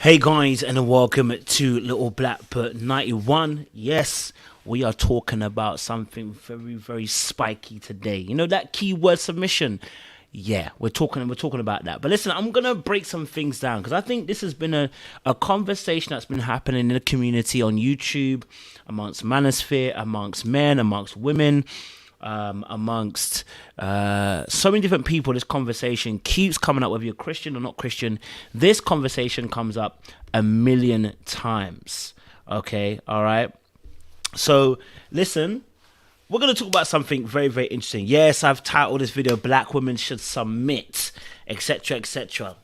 Hey guys, and welcome to Little Blackbird 91. Yes, we are talking about something very, very spiky today. You know that keyword submission. Yeah, we're talking about that. But listen, I'm gonna break some things down because I think this has been a conversation that's been happening in the community on YouTube, amongst manosphere, amongst men, amongst women, amongst so many different people. This conversation keeps coming up, whether you're Christian or not Christian. This conversation comes up a million times. Okay, all right. So listen, we're going to talk about something very, very interesting. Yes, I've titled this video "Black Women Should Submit," etc., etc.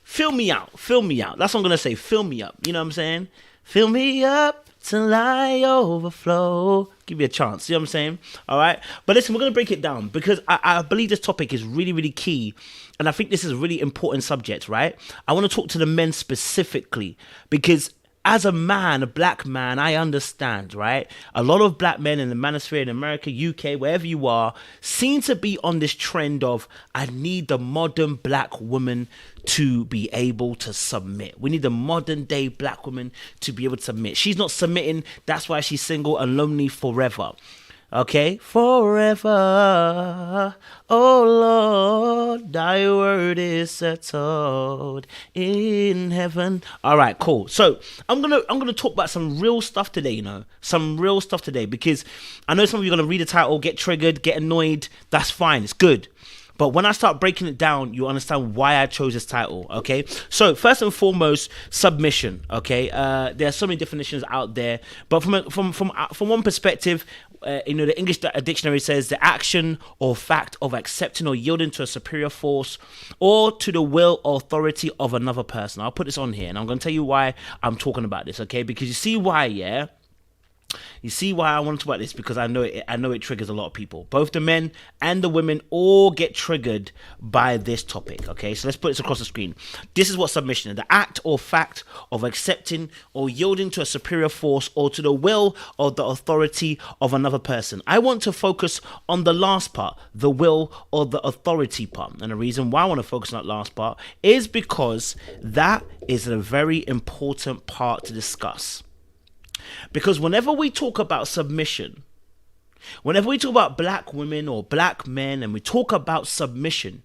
Fill me out. That's what I'm going to say. Fill me up. You know what I'm saying? Fill me up till I overflow. Give me a chance. You know what I'm saying? All right. But listen, we're going to break it down because I believe this topic is really, really key. And I think this is a really important subject, right? I want to talk to the men specifically because as a man, a black man, I understand, right? A lot of black men in the manosphere in America, UK, wherever you are, seem to be on this trend of, I need the modern black woman to be able to submit. We need the modern day black woman to be able to submit. She's not submitting. That's why she's single and lonely forever. Okay, forever, oh Lord, thy word is settled in heaven. All right, cool. So I'm gonna talk about some real stuff today. Some real stuff today because I know some of you are gonna read the title, get triggered, get annoyed. That's fine. It's good. But when I start breaking it down, you understand why I chose this title, okay? So first and foremost, submission, okay? There are so many definitions out there, but from one perspective, the English dictionary says the action or fact of accepting or yielding to a superior force or to the will or authority of another person. I'll put this on here, and I'm going to tell you why I'm talking about this, okay? Because you see why, yeah? You see why I want to talk about this because I know it triggers a lot of people. Both the men and the women all get triggered by this topic. Okay, so let's put this across the screen. This is what submission is: the act or fact of accepting or yielding to a superior force or to the will or the authority of another person. I want to focus on the last part, the will or the authority part. And the reason why I want to focus on that last part is because that is a very important part to discuss. Because whenever we talk about submission, whenever we talk about black women or black men and we talk about submission,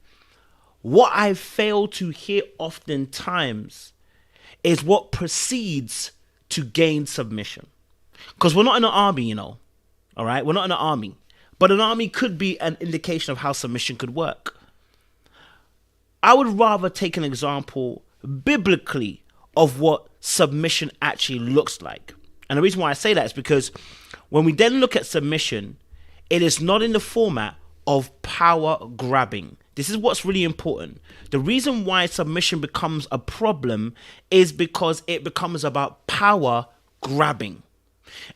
what I fail to hear oftentimes is what precedes to gain submission. Because we're not in an army, all right? We're not in an army. But an army could be an indication of how submission could work. I would rather take an example biblically of what submission actually looks like. And the reason why I say that is because when we then look at submission, it is not in the format of power grabbing. This is what's really important. The reason why submission becomes a problem is because it becomes about power grabbing.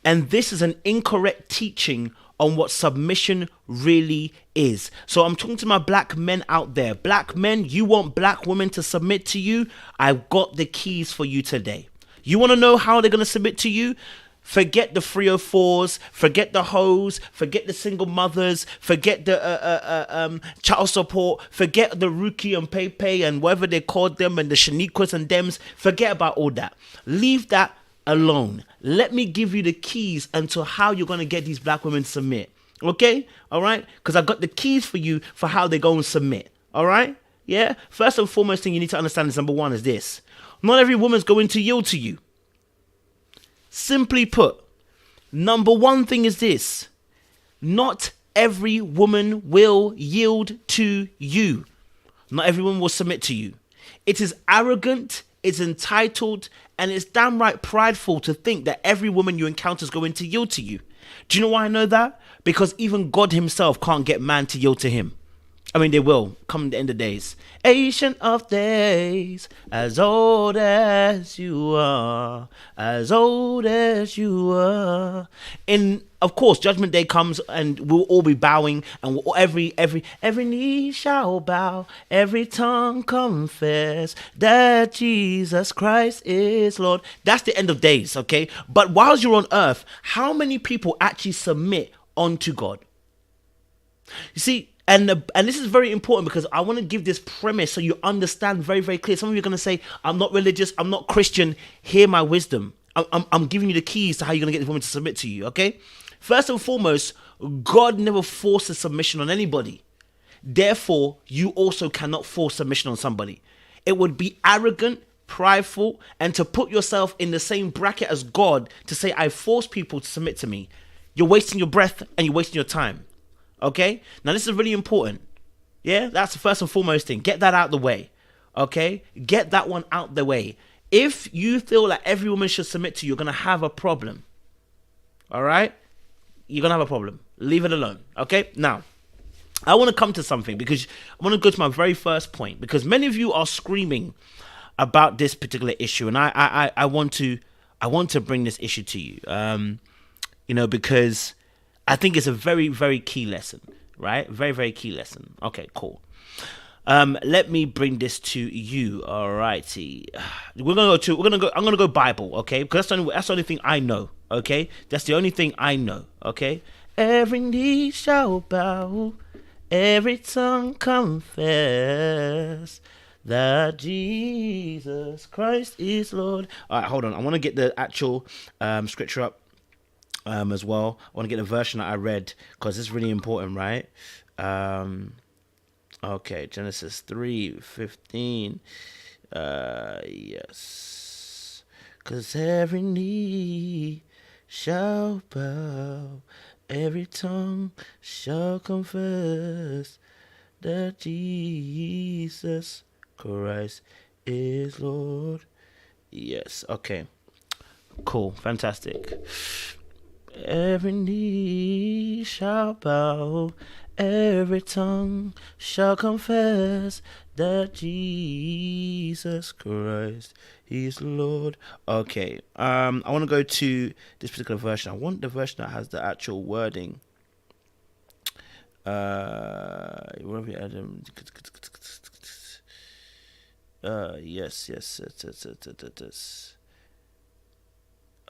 And this is an incorrect teaching on what submission really is. So I'm talking to my black men out there. Black men, you want black women to submit to you? I've got the keys for you today. You want to know how they're going to submit to you? Forget the 304s, forget the hoes, forget the single mothers, forget the child support, forget the Rookie and Pepe and whatever they called them and the Shaniquas and Dems. Forget about all that. Leave that alone. Let me give you the keys into how you're going to get these black women to submit. Okay? All right? Because I've got the keys for you for how they go and submit. All right? Yeah? First and foremost thing you need to understand is number one is this. Not every woman's going to yield to you. Simply put, number one thing is this. Not every woman will yield to you. Not every woman will submit to you. It is arrogant, it's entitled, and it's downright prideful to think that every woman you encounter is going to yield to you. Do you know why I know that? Because even God himself can't get man to yield to him. I mean, they will come the end of days. Ancient of days, as old as you are, as old as you are. In, of course, Judgment Day comes and we'll all be bowing, and every knee shall bow, every tongue confess that Jesus Christ is Lord. That's the end of days, okay? But whilst you're on earth, how many people actually submit unto God? You see, And this is very important because I want to give this premise so you understand very, very clear. Some of you are going to say, I'm not religious, I'm not Christian. Hear my wisdom. I'm giving you the keys to how you're going to get the woman to submit to you, okay? First and foremost, God never forces submission on anybody. Therefore, you also cannot force submission on somebody. It would be arrogant, prideful, and to put yourself in the same bracket as God to say, I force people to submit to me. You're wasting your breath and you're wasting your time. Okay? Now, this is really important. Yeah? That's the first and foremost thing. Get that out the way. Okay? Get that one out the way. If you feel like every woman should submit to you, you're going to have a problem. All right? You're going to have a problem. Leave it alone. Okay? Now, I want to come to something because I want to go to my very first point because many of you are screaming about this particular issue, and I want to bring this issue to you. Because I think it's a very, very key lesson, right? Very, very key lesson. Okay, cool. Let me bring this to you. All righty. I'm gonna go Bible, okay? Because that's the only thing I know, okay? That's the only thing I know, okay? Every knee shall bow, every tongue confess that Jesus Christ is Lord. All right, hold on. I want to get the actual scripture up as well. I want to get the version that I read because it's really important, right? Okay, Genesis 3:15. Yes. Because every knee shall bow, every tongue shall confess that Jesus Christ is Lord. Yes, okay. Cool, fantastic. Every knee shall bow, every tongue shall confess that Jesus Christ is Lord. Okay, I want to go to this particular version. I want the version that has the actual wording. Yes.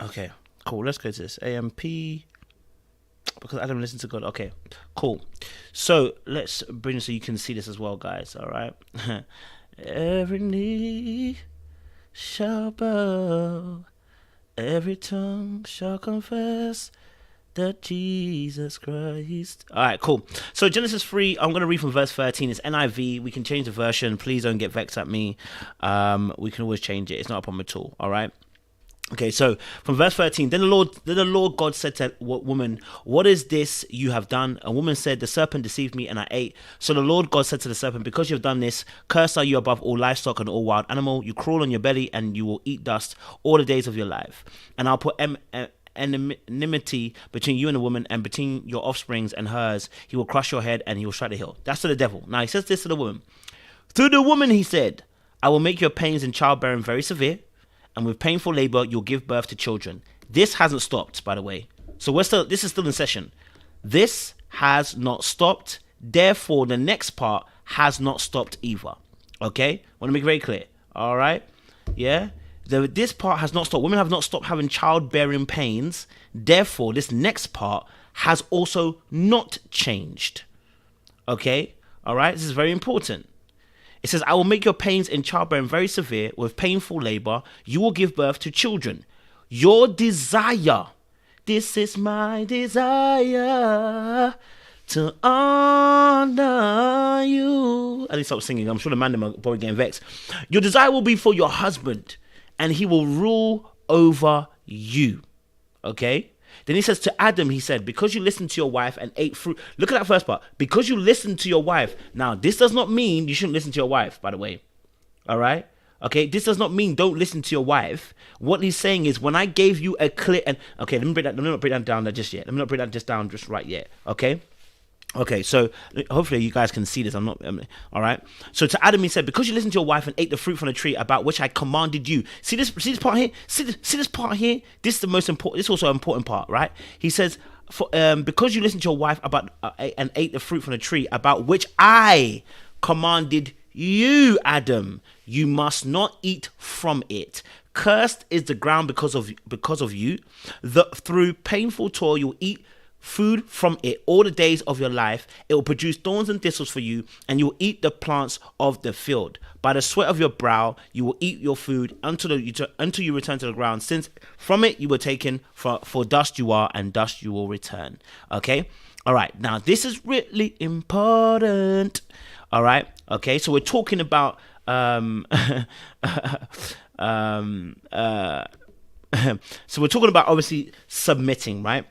Okay, cool. Let's go to this. AMP. Because Adam listened to God. Okay, cool. So let's bring it so you can see this as well, guys. All right. Every knee shall bow, every tongue shall confess that Jesus Christ. All right, cool. So Genesis 3, I'm going to read from verse 13. It's NIV. We can change the version. Please don't get vexed at me. We can always change it. It's not a problem at all. All right. Okay, so from verse 13, then the Lord God said to woman, what is this you have done? A woman said, the serpent deceived me and I ate. So the Lord God said to the serpent, because you have done this, cursed are you above all livestock and all wild animal. You crawl on your belly and you will eat dust all the days of your life. And I'll put enmity between you and the woman and between your offsprings and hers. He will crush your head and he will strike the heel. That's to the devil. Now he says this to the woman. Through the woman, he said, I will make your pains in childbearing very severe. And with painful labor, you'll give birth to children. This hasn't stopped, by the way. So this is still in session. This has not stopped. Therefore, the next part has not stopped either. Okay? Want to make it very clear. All right? Yeah? This part has not stopped. Women have not stopped having childbearing pains. Therefore, this next part has also not changed. Okay? All right? This is very important. It says, I will make your pains in childbearing very severe. With painful labor, you will give birth to children. Your desire, this is my desire, to honor you. I need to stop singing. I'm sure the man are probably getting vexed. Your desire will be for your husband, and he will rule over you. Okay? Then he says to Adam, he said, because you listened to your wife and ate fruit. Look at that first part. Because you listened to your wife. Now, this does not mean you shouldn't listen to your wife, by the way. All right? Okay? This does not mean don't listen to your wife. What he's saying is when I gave you a clear... Okay, let me not break that down just yet. Let me not break that just down just right yet. Okay? Okay, so hopefully you guys can see this. All right. So to Adam, he said, because you listened to your wife and ate the fruit from the tree about which I commanded you. See this part here? See this part here? This is the most important. This is also an important part, right? He says, because you listened to your wife about and ate the fruit from the tree about which I commanded you, Adam, you must not eat from it. Cursed is the ground because of you. Through painful toil you'll eat food from it all the days of your life. It will produce thorns and thistles for you, and you will eat the plants of the field. By the sweat of your brow you will eat your food until you return to the ground, since from it you were taken, for dust you are, and dust you will return. Okay, all right, now this is really important. All right, okay, so we're talking about so we're talking about obviously submitting, right?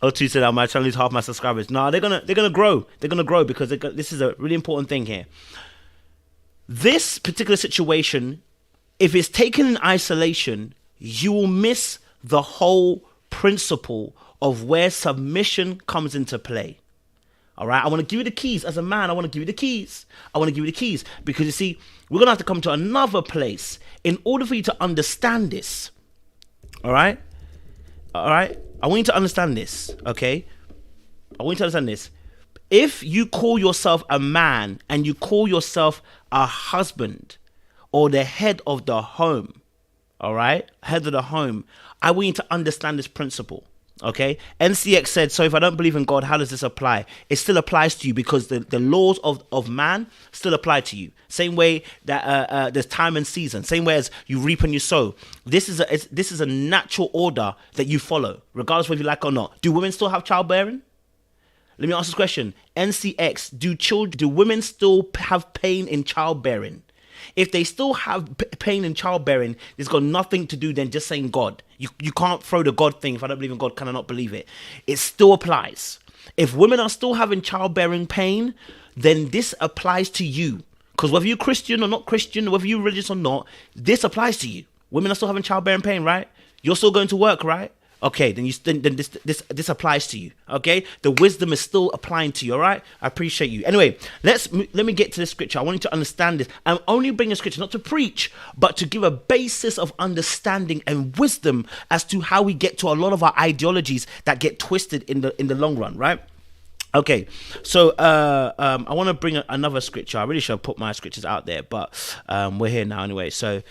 O2 said, "I trying to lose half my subscribers." No, they're gonna grow. They're gonna grow because this is a really important thing here. This particular situation, if it's taken in isolation, you will miss the whole principle of where submission comes into play. All right, I want to give you the keys as a man. I want to give you the keys. Because you see, we're gonna have to come to another place in order for you to understand this. All right. I want you to understand this, okay? I want you to understand this. If you call yourself a man and you call yourself a husband or the head of the home, all right? Head of the home, I want you to understand this principle, okay? NCX said, so if I don't believe in God, how does this apply? It still applies to you because the laws of man still apply to you. Same way that there's time and season. Same way as you reap and you sow. This is a natural order that you follow, regardless whether you like it or not. Do women still have childbearing? Let me ask this question. NCX, do women still have pain in childbearing? If they still have pain in childbearing, it's got nothing to do than just saying God. You can't throw the God thing. If I don't believe in God, can I not believe it? It still applies. If women are still having childbearing pain, then this applies to you. Because whether you're Christian or not Christian, whether you're religious or not, this applies to you. Women are still having childbearing pain, right? You're still going to work, right? Okay, then this applies to you. Okay, the wisdom is still applying to you. All right, I appreciate you. Anyway, let me get to the scripture. I want you to understand this. I'm only bringing scripture not to preach, but to give a basis of understanding and wisdom as to how we get to a lot of our ideologies that get twisted in the long run, right? Okay, so I want to bring another scripture. I really should have put my scriptures out there, but we're here now anyway. So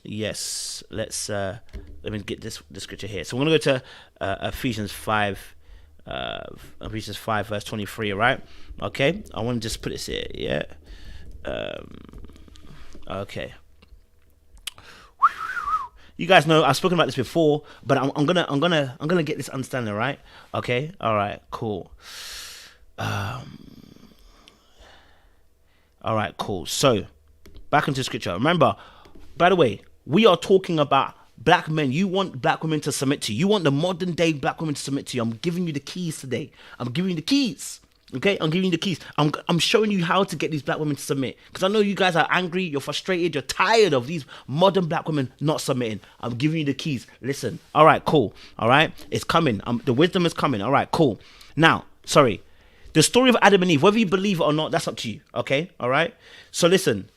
yes, let me get this scripture here. So we're gonna go to Ephesians 5, verse 23. Right? Okay, I want to just put this here. Yeah. Okay. You guys know I've spoken about this before, but I'm gonna get this understanding, right? Okay, all right, cool. All right, cool. So back into scripture. Remember, by the way, we are talking about black men. You want black women to submit to you. You want the modern day black women to submit to you. I'm giving you the keys today. I'm giving you the keys. Okay, I'm giving you the keys. I'm showing you how to get these black women to submit. Because I know you guys are angry, you're frustrated, you're tired of these modern black women not submitting. I'm giving you the keys. Listen. All right, cool. All right, it's coming. The wisdom is coming. All right, cool. Now, the story of Adam and Eve, whether you believe it or not, that's up to you. Okay, all right. So listen,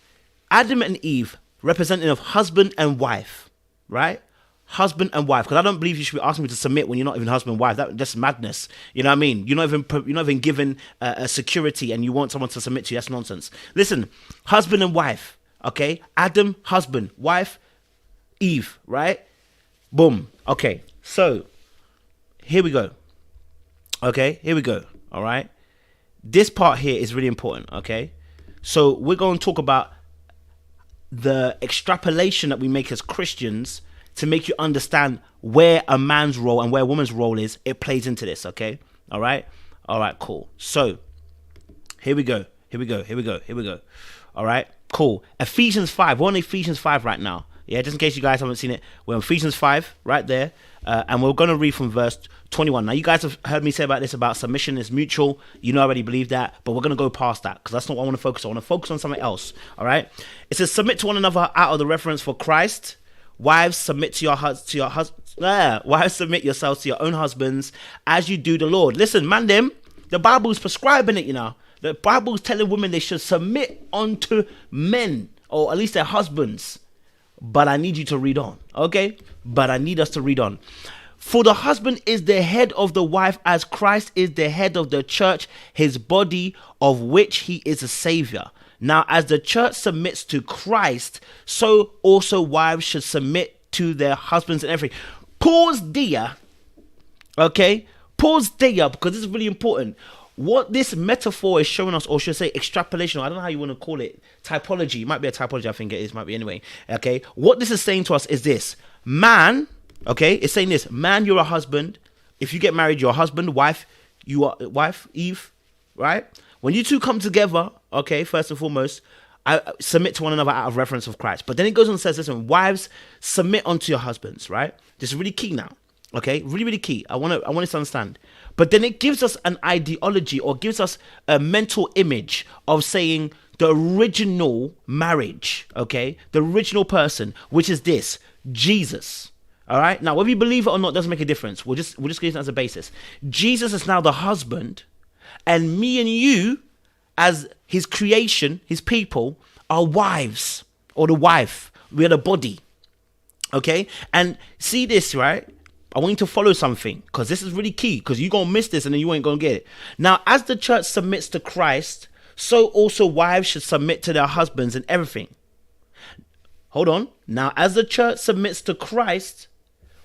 Adam and Eve, representative of husband and wife, right? Husband and wife, because I don't believe you should be asking me to submit when you're not even husband and wife. That's madness. You know what I mean? You're not even given a security, and you want someone to submit to you. That's nonsense. Listen, husband and wife. Okay, Adam, husband, wife, Eve. Right? Boom. Okay. So here we go. Okay, here we go. All right. This part here is really important. Okay. So we're going to talk about the extrapolation that we make as Christians to make you understand where a man's role and where a woman's role is. It plays into this, okay? All right, cool. So here we go. All right, cool. Ephesians 5. We're on Ephesians 5 right now. Yeah, just in case you guys haven't seen it, we're on Ephesians 5 right there, and we're going to read from verse 21. Now, you guys have heard me say about this, about submission is mutual. You know, I already believe that, but we're going to go past that because that's not what I want to focus on. I want to focus on something else. All right, it says, submit to one another out of the reverence for Christ. Wives, submit to your husbands. Wives, submit yourselves to your own husbands as you do the Lord. Listen, man, the Bible's prescribing it, you know. The Bible's telling women they should submit unto men, or at least their husbands. But I need you to read on, okay? But I need us to read on. For the husband is the head of the wife, as Christ is the head of the church, his body, of which he is a savior. Now, as the church submits to Christ, so also wives should submit to their husbands and everything. Pause there, okay? pause there because this is really important. What this metaphor is showing us, or should I say extrapolation, I don't know how you want to call it, typology. It might be a typology, I think it is, might be anyway. Okay, what this is saying to us is this. Man, okay, it's saying this. Man, you're a husband. If you get married, you're a husband. Wife, you are wife, Eve, right? When you two come together, okay, first and foremost, I submit to one another out of reference of Christ. But then it goes on and says, listen, wives, submit unto your husbands, right? This is really key now, okay? Really, really key. I want us to understand. But then it gives us an ideology, or gives us a mental image of saying the original marriage, okay? The original person, which is this, Jesus. All right. Now, whether you believe it or not doesn't make a difference. We'll just use it as a basis. Jesus is now the husband, and me and you, as his creation, his people, are wives, or the wife. We are the body. Okay. And see this, right? I want you to follow something, because this is really key, because you're going to miss this and then you ain't going to get it. Now, as the church submits to Christ, so also wives should submit to their husbands in everything. Hold on. Now, as the church submits to Christ,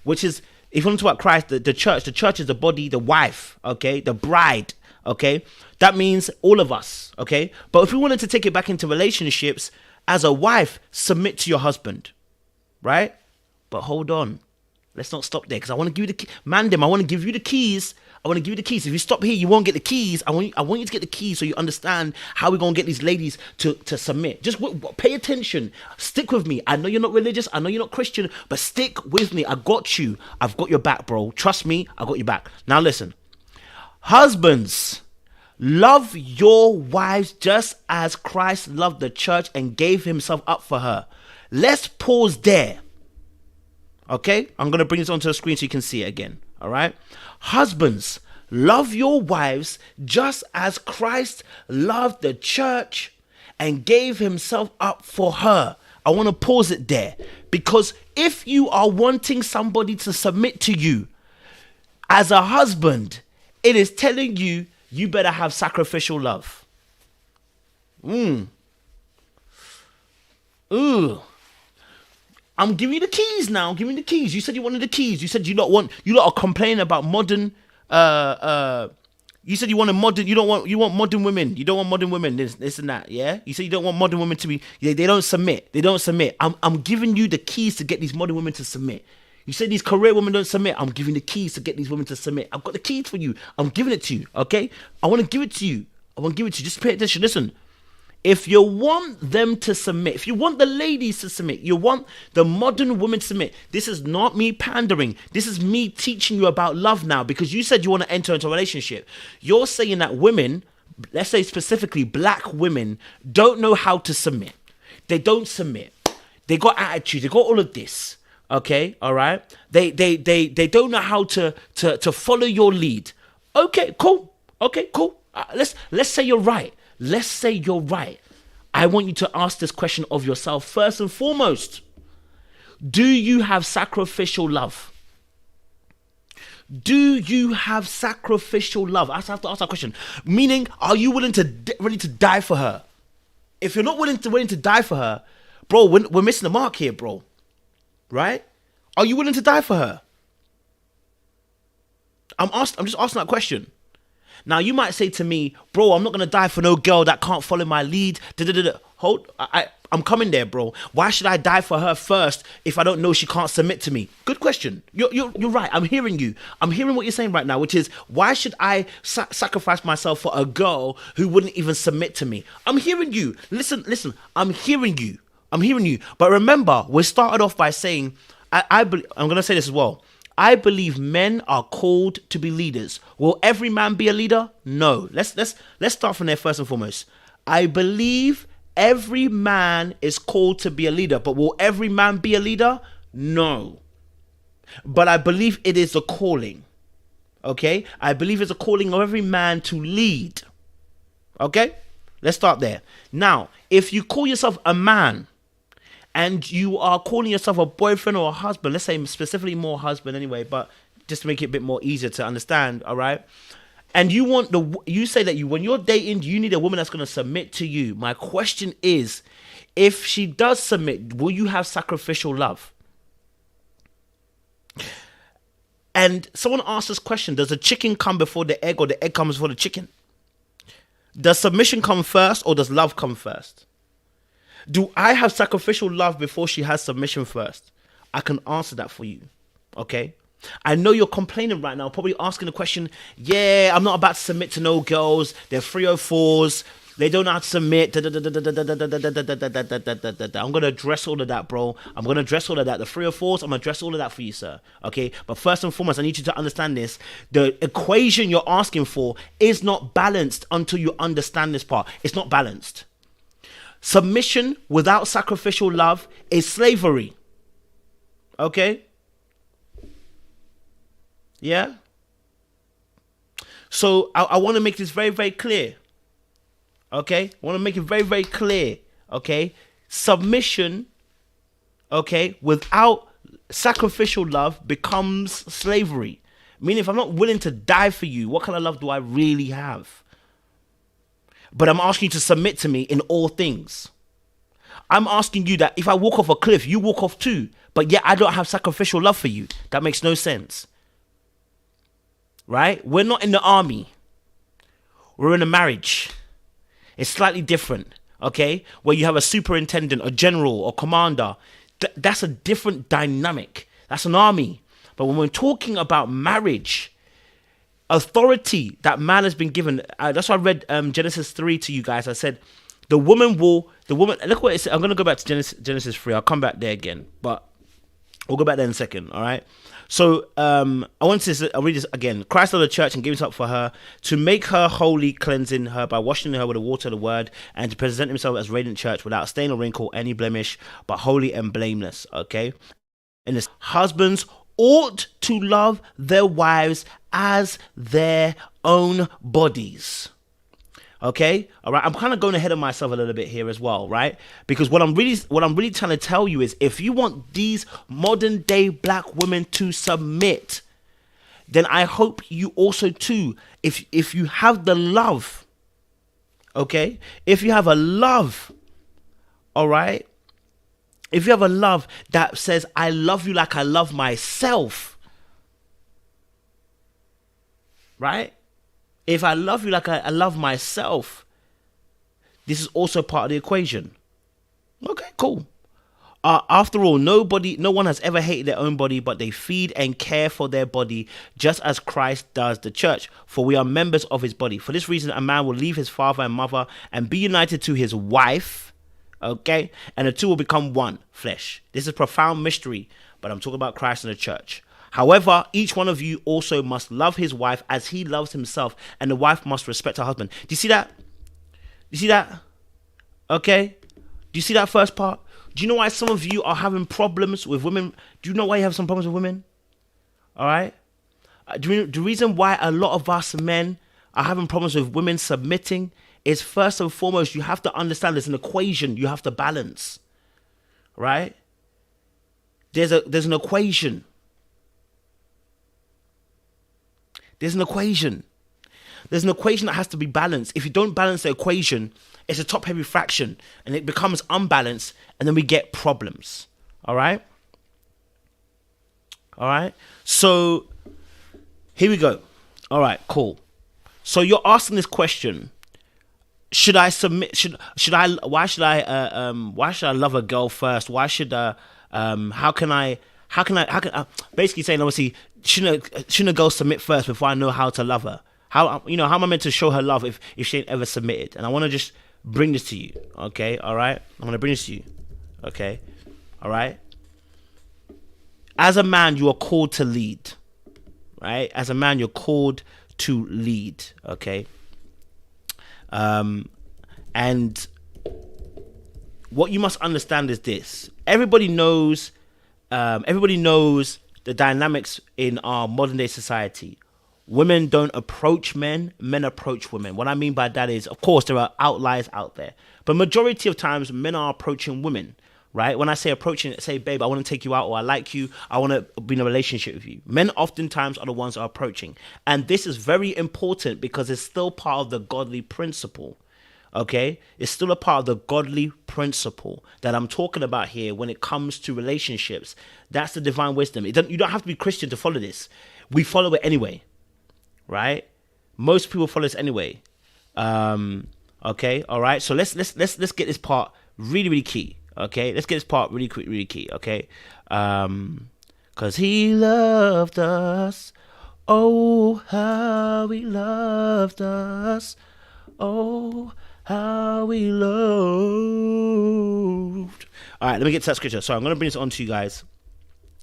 which is, if you want to talk about Christ, the church is the body, the wife, okay, the bride, okay. That means all of us, okay. But if we wanted to take it back into relationships, as a wife, submit to your husband, right? But hold on. Let's not stop there, because I want to give you the key. Mandem, I want to give you the keys. I want to give you the keys. If you stop here, you won't get the keys. I want you to get the keys so you understand how we're going to get these ladies to submit. Just pay attention. Stick with me. I know you're not religious. I know you're not Christian, but stick with me. I got you. I've got your back, bro. Trust me. I got your back. Now listen. Husbands, love your wives just as Christ loved the church and gave himself up for her. Let's pause there. Okay, I'm going to bring this onto the screen so you can see it again. All right. Husbands, love your wives just as Christ loved the church and gave himself up for her. I want to pause it there, because if you are wanting somebody to submit to you as a husband, it is telling you, you better have sacrificial love. Ooh. I'm giving you the keys now. I'm giving you the keys. You said you wanted the keys. You said you lot are complaining about modern, you said you want modern women. You don't want modern women, this and that, yeah? You said you don't want modern women to be, they don't submit. They don't submit. I'm giving you the keys to get these modern women to submit. You said these career women don't submit. I'm giving the keys to get these women to submit. I've got the keys for you. I'm giving it to you, okay? I want to give it to you. Just pay attention. Listen. If you want them to submit, if you want the ladies to submit, you want the modern women to submit, this is not me pandering. This is me teaching you about love now, because you said you want to enter into a relationship. You're saying that women, let's say specifically black women, don't know how to submit. They don't submit. They got attitude. They got all of this. Okay, all right. They don't know how to follow your lead. Okay, cool. Okay, cool. Let's say you're right. Let's say you're right. I want you to ask this question of yourself first and foremost. Do you have sacrificial love? Do you have sacrificial love? I have to ask that question. Meaning, are you ready to die for her? If you're not willing to die for her, bro, we're missing the mark here, bro. Right? Are you willing to die for her? I'm just asking that question. Now, you might say to me, bro, I'm not going to die for no girl that can't follow my lead. Hold, I'm coming there, bro. Why should I die for her first if I don't know she can't submit to me? Good question. You're right. I'm hearing you. I'm hearing what you're saying right now, which is, why should I sacrifice myself for a girl who wouldn't even submit to me? I'm hearing you. Listen, I'm hearing you. But remember, we started off by saying, I'm going to say this as well. I believe men are called to be leaders. Will every man be a leader? No. Let's start from there first and foremost. I believe every man is called to be a leader, but will every man be a leader? No. But I believe it is a calling. Okay? I believe it's a calling of every man to lead. Okay? Let's start there. Now, if you call yourself a man, and you are calling yourself a boyfriend or a husband, let's say specifically more husband anyway, but just to make it a bit more easier to understand, all right? And you say that when you're dating, you need a woman that's going to submit to you. My question is, if she does submit, will you have sacrificial love? And someone asked this question: does the chicken come before the egg, or the egg comes before the chicken? Does submission come first, or does love come first? Do I have sacrificial love before she has submission first? I can answer that for you. Okay? I know you're complaining right now, probably asking the question, yeah, I'm not about to submit to no girls. They're 304s. They don't know how to submit. I'm going to address all of that, bro. I'm going to address all of that. The 304s, I'm going to address all of that for you, sir. Okay? But first and foremost, I need you to understand this. The equation you're asking for is not balanced until you understand this part. It's not balanced. Submission without sacrificial love is slavery. Okay? Yeah? So I want to make this very, very clear. Okay? I want to make it very, very clear. Okay? Submission, okay, without sacrificial love becomes slavery. Meaning, if I'm not willing to die for you, what kind of love do I really have? But I'm asking you to submit to me in all things. I'm asking you that if I walk off a cliff, you walk off too. But yet I don't have sacrificial love for you. That makes no sense. Right? We're not in the army. We're in a marriage. It's slightly different. Okay? Where you have a superintendent, a general, or commander. That's a different dynamic. That's an army. But when we're talking about marriage, authority that man has been given. That's why I read Genesis 3 to you guys. I said, the woman, look what it said. I'm going to go back to Genesis 3. I'll come back there again, but we'll go back there in a second. All right. So I'll read this again. Christ loved the church and gave himself for her to make her holy, cleansing her by washing her with the water of the word, and to present himself as radiant church without stain or wrinkle, any blemish, but holy and blameless. Okay. And this, husbands ought to love their wives as their own bodies. Okay, all right. I'm kind of going ahead of myself a little bit here as well, right? Because what I'm really trying to tell you is, if you want these modern day black women to submit, then I hope you also too, if you have the love, okay, if you have a love, all right, if you have a love that says, I love you like I love myself, right? If I love you like I love myself, this is also part of the equation. Okay, cool. After all, no one has ever hated their own body, but they feed and care for their body, just as Christ does the church. For we are members of his body. For this reason, a man will leave his father and mother and be united to his wife. Okay, and the two will become one flesh. This is a profound mystery, but I'm talking about Christ and the church. However, each one of you also must love his wife as he loves himself, and the wife must respect her husband. Do you see that? You see that? Okay. Do you see that first part? Do you know why some of you are having problems with women? Do you know why you have some problems with women? All right. The reason why a lot of us men are having problems with women submitting is, first and foremost, you have to understand there's an equation you have to balance. Right? There's an equation. There's an equation. There's an equation that has to be balanced. If you don't balance the equation, it's a top-heavy fraction, and it becomes unbalanced, and then we get problems. All right? All right? So, here we go. All right, cool. So, you're asking this question. Should I submit? Why should I love a girl first? Why should how can I basically saying, obviously, shouldn't a girl submit first before I know how to love her? How am I meant to show her love if she ain't ever submitted? And I want to just bring this to you, okay? All right? I'm going to bring this to you, okay? All right? As a man, you are called to lead, right? As a man, you're called to lead, okay? And what you must understand is this. Everybody knows the dynamics in our modern day society. Women don't approach men, men approach women. What I mean by that is, of course, there are outliers out there, but majority of times men are approaching women, right? When I say approaching, say, babe, I want to take you out, or I like you, I want to be in a relationship with you. Men oftentimes are the ones that are approaching. And this is very important because it's still part of the godly principle. Okay, it's still a part of the godly principle that I'm talking about here when it comes to relationships. That's the divine wisdom. You don't have to be Christian to follow this. we follow it anyway, right? Most people follow this anyway. Okay, all right. So let's get this part really key. Okay, let's get this part really quick, really key. Okay, 'cause he loved us. Oh, how he loved us. Oh, how we loved. All right, let me get to that scripture. So I'm going to bring this on to you guys,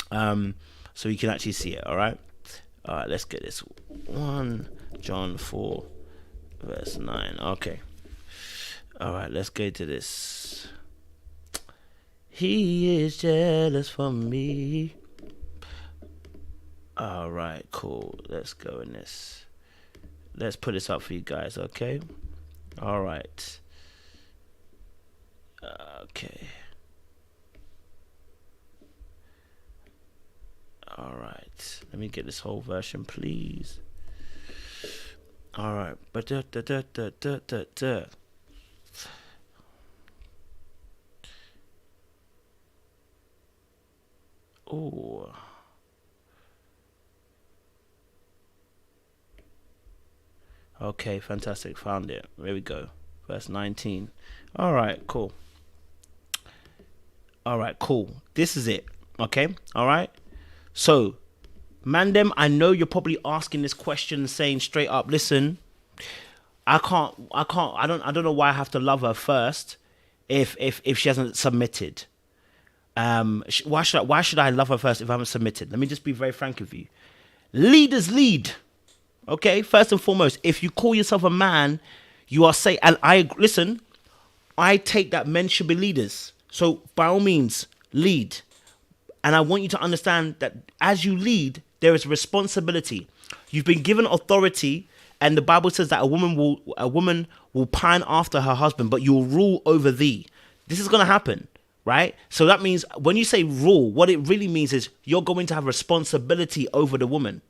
so you can actually see it. All right, let's get this. 1 John 4 verse 9. Okay. All right, let's go to this. He is jealous for me. All right, cool. Let's go in this. Let's put this up for you guys, okay? All right. Okay. All right. Let me get this whole version, please. All right. Oh. Okay, fantastic. Found it. There we go. Verse 19. All right, cool. All right, cool. This is it. Okay. All right. So, Mandem, I know you're probably asking this question, saying straight up, listen, I don't know why I have to love her first if she hasn't submitted. Why should I love her first if I haven't submitted? Let me just be very frank with you. Leaders lead. Okay, first and foremost, if you call yourself a man, you are saying, and I take that men should be leaders. So by all means, lead. And I want you to understand that as you lead, there is responsibility. You've been given authority, and the Bible says that a woman will pine after her husband, but you'll rule over thee. This is going to happen, right? So that means when you say rule, what it really means is you're going to have responsibility over the woman.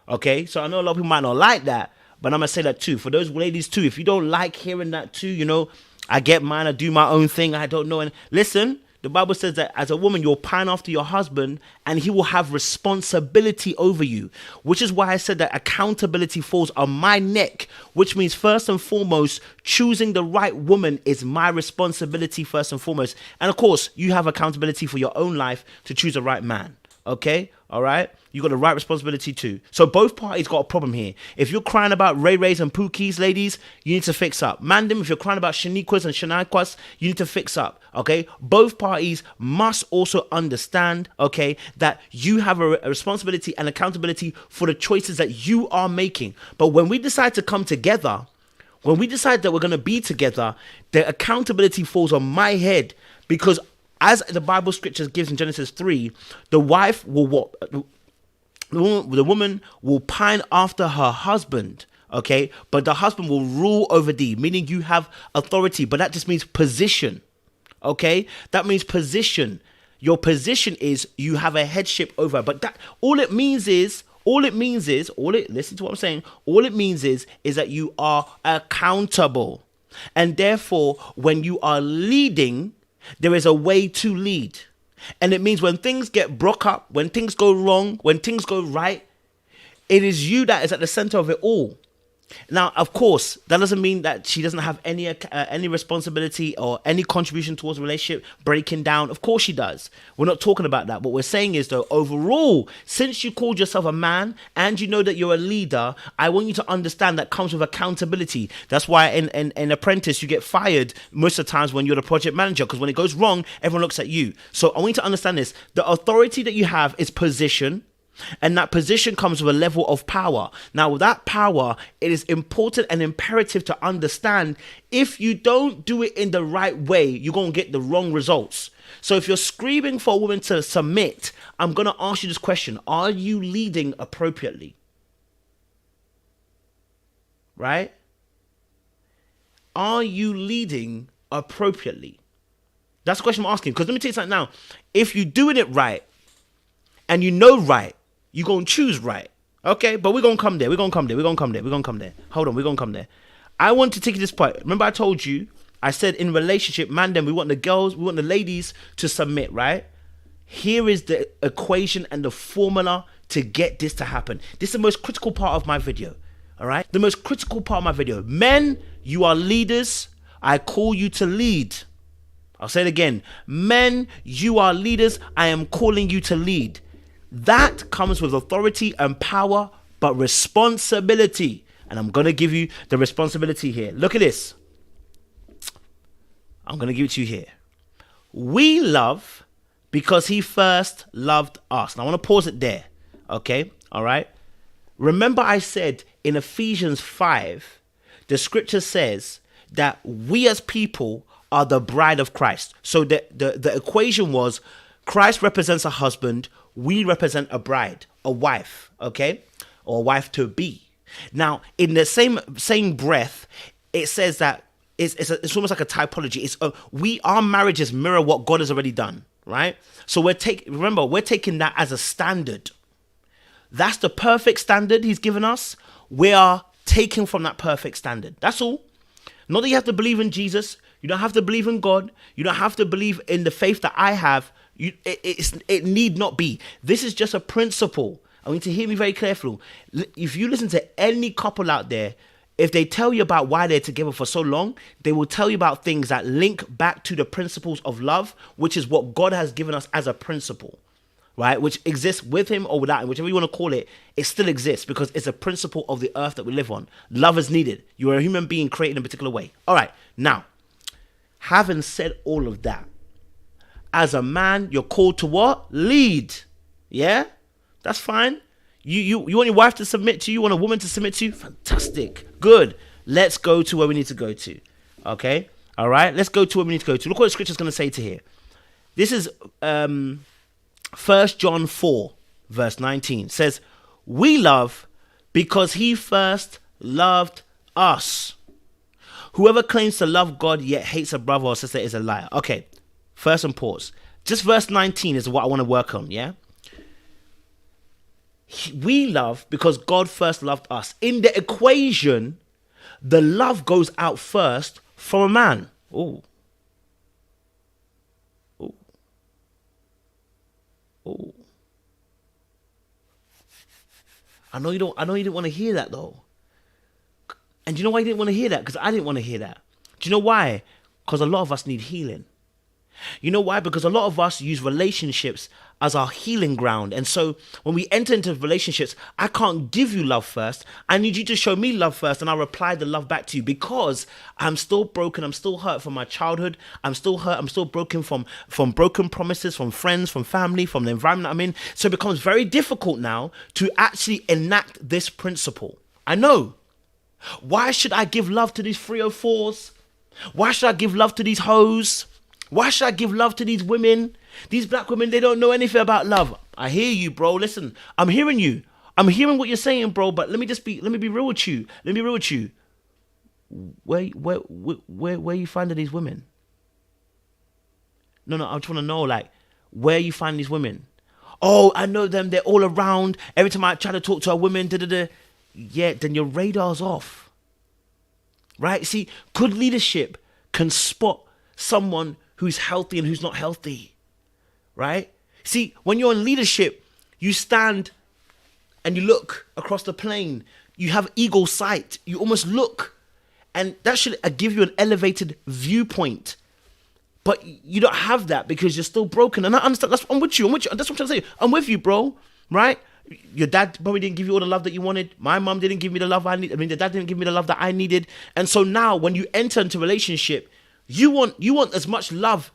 Okay, so I know a lot of people might not like that, but I'm going to say that too. For those ladies too, if you don't like hearing that too, I get mine, I do my own thing, I don't know. And listen, the Bible says that as a woman, you'll pine after your husband and he will have responsibility over you, which is why I said that accountability falls on my neck, which means first and foremost, choosing the right woman is my responsibility first and foremost. And of course, you have accountability for your own life to choose the right man. Okay, all right. You got the right responsibility too. So both parties got a problem here. If you're crying about Ray Rays and Pookies, ladies, you need to fix up. Mandem, if you're crying about Shaniquas and Shaniquas, you need to fix up. Okay, both parties must also understand, okay, that you have a responsibility and accountability for the choices that you are making. But when we decide to come together, when we decide that we're going to be together, the accountability falls on my head, because as the Bible scriptures gives in Genesis 3, the wife will what? The woman will pine after her husband, okay? But the husband will rule over thee, meaning you have authority, but that just means position, okay? That means position. Your position is you have a headship over her. But that listen to what I'm saying. All it means is that you are accountable. And therefore, when you are leading, there is a way to lead. And it means when things get broke up, when things go wrong, when things go right, it is you that is at the center of it all. Now, of course, that doesn't mean that she doesn't have any responsibility or any contribution towards the relationship breaking down. Of course she does. We're not talking about that. What we're saying is, though, overall, since you called yourself a man and you know that you're a leader, I want you to understand that comes with accountability. That's why in Apprentice, you get fired most of the times when you're the project manager, because when it goes wrong, everyone looks at you. So I want you to understand this. The authority that you have is position. And that position comes with a level of power. Now, with that power, it is important and imperative to understand if you don't do it in the right way, you're going to get the wrong results. So if you're screaming for a woman to submit, I'm going to ask you this question. Are you leading appropriately? Right? Are you leading appropriately? That's the question I'm asking. Because let me tell you something now. If you're doing it right and you know right, you're going to choose right. Okay? But we're going to come there. Hold on, we're going to come there. I want to take you this point. Remember I told you, I said in relationship, man, then we want the ladies to submit, right? Here is the equation and the formula to get this to happen. This is the most critical part of my video. All right? The most critical part of my video. Men, you are leaders. I call you to lead. I'll say it again. Men, you are leaders. I am calling you to lead. That comes with authority and power, but responsibility. And I'm going to give you the responsibility here. Look at this. I'm going to give it to you here. We love because he first loved us. Now I want to pause it there. Okay? All right? Remember I said in Ephesians 5, the scripture says that we as people are the bride of Christ. So the equation was Christ represents a husband, we represent a bride, a wife, okay? Or a wife to be. Now, in the same breath, it says that it's almost like a typology. Our marriages mirror what God has already done, right? So we're taking that as a standard. That's the perfect standard he's given us. We are taking from that perfect standard. That's all. Not that you have to believe in Jesus. You don't have to believe in God. You don't have to believe in the faith that I have. It need not be. This is just a principle. I want you to hear me very carefully. If you listen to any couple out there, if they tell you about why they're together for so long, they will tell you about things that link back to the principles of love, which is what God has given us as a principle, right? Which exists with him or without him, whichever you want to call it, it still exists because it's a principle of the earth that we live on. Love is needed. You are a human being created in a particular way. All right, now, having said all of that, as a man, you're called to what? Lead. Yeah? That's fine. You want your wife to submit to you? You want a woman to submit to you? Fantastic. Good. Let's go to where we need to go to. Okay? All right? Let's go to where we need to go to. Look what the scripture's going to say to here. This is 1 John 4, verse 19. It says, we love because he first loved us. Whoever claims to love God yet hates a brother or sister is a liar. Okay, first and pause. Just verse 19 is what I want to work on, yeah? We love because God first loved us. In the equation, the love goes out first from a man. Oh. Oh. Oh. I know you didn't want to hear that though. And you know why you didn't want to hear that? Because I didn't want to hear that. Do you know why? Because a lot of us need healing. You know why? Because a lot of us use relationships as our healing ground. And so when we enter into relationships, I can't give you love first. I need you to show me love first, and I'll reply the love back to you because I'm still broken. I'm still hurt from my childhood. I'm still hurt. I'm still broken from broken promises, from friends, from family, from the environment I'm in. So it becomes very difficult now to actually enact this principle. I know. Why should I give love to these 304s? Why should I give love to these hoes? Why should I give love to these women? These black women, they don't know anything about love. I hear you, bro. Listen, I'm hearing you. I'm hearing what you're saying, bro. But let me be real with you. Let me be real with you. Where you finding these women? No, I just want to know, like, where you find these women. Oh, I know them. They're all around. Every time I try to talk to a woman, yeah, then your radar's off. Right? See, good leadership can spot someone who's healthy and who's not healthy, right? See, when you're in leadership, you stand and you look across the plane. You have eagle sight. You almost look, and that should give you an elevated viewpoint. But you don't have that because you're still broken. And I understand. I'm with you. That's what I'm trying to say. I'm with you, bro. Right? Your dad probably didn't give you all the love that you wanted. My mom didn't give me the love I needed. The dad didn't give me the love that I needed. And so now, when you enter into a relationship, you want as much love.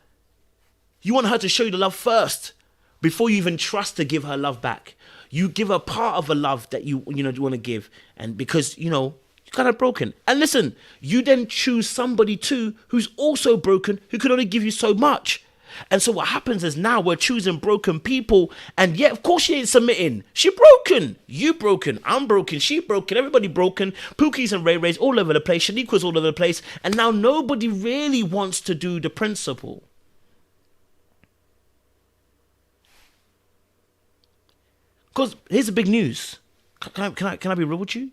You want her to show you the love first before you even trust to give her love back. You give her part of a love that you want to give, and because you're kind of broken. And listen, you then choose somebody too who's also broken, who can only give you so much. And so what happens is now we're choosing broken people, and yet of course she ain't submitting. She broken. You broken. I'm broken. She broken. Everybody broken. Pookies and Ray Rays all over the place. Shaniqua's all over the place. And now nobody really wants to do the principle. Because here's the big news. Can I be real with you?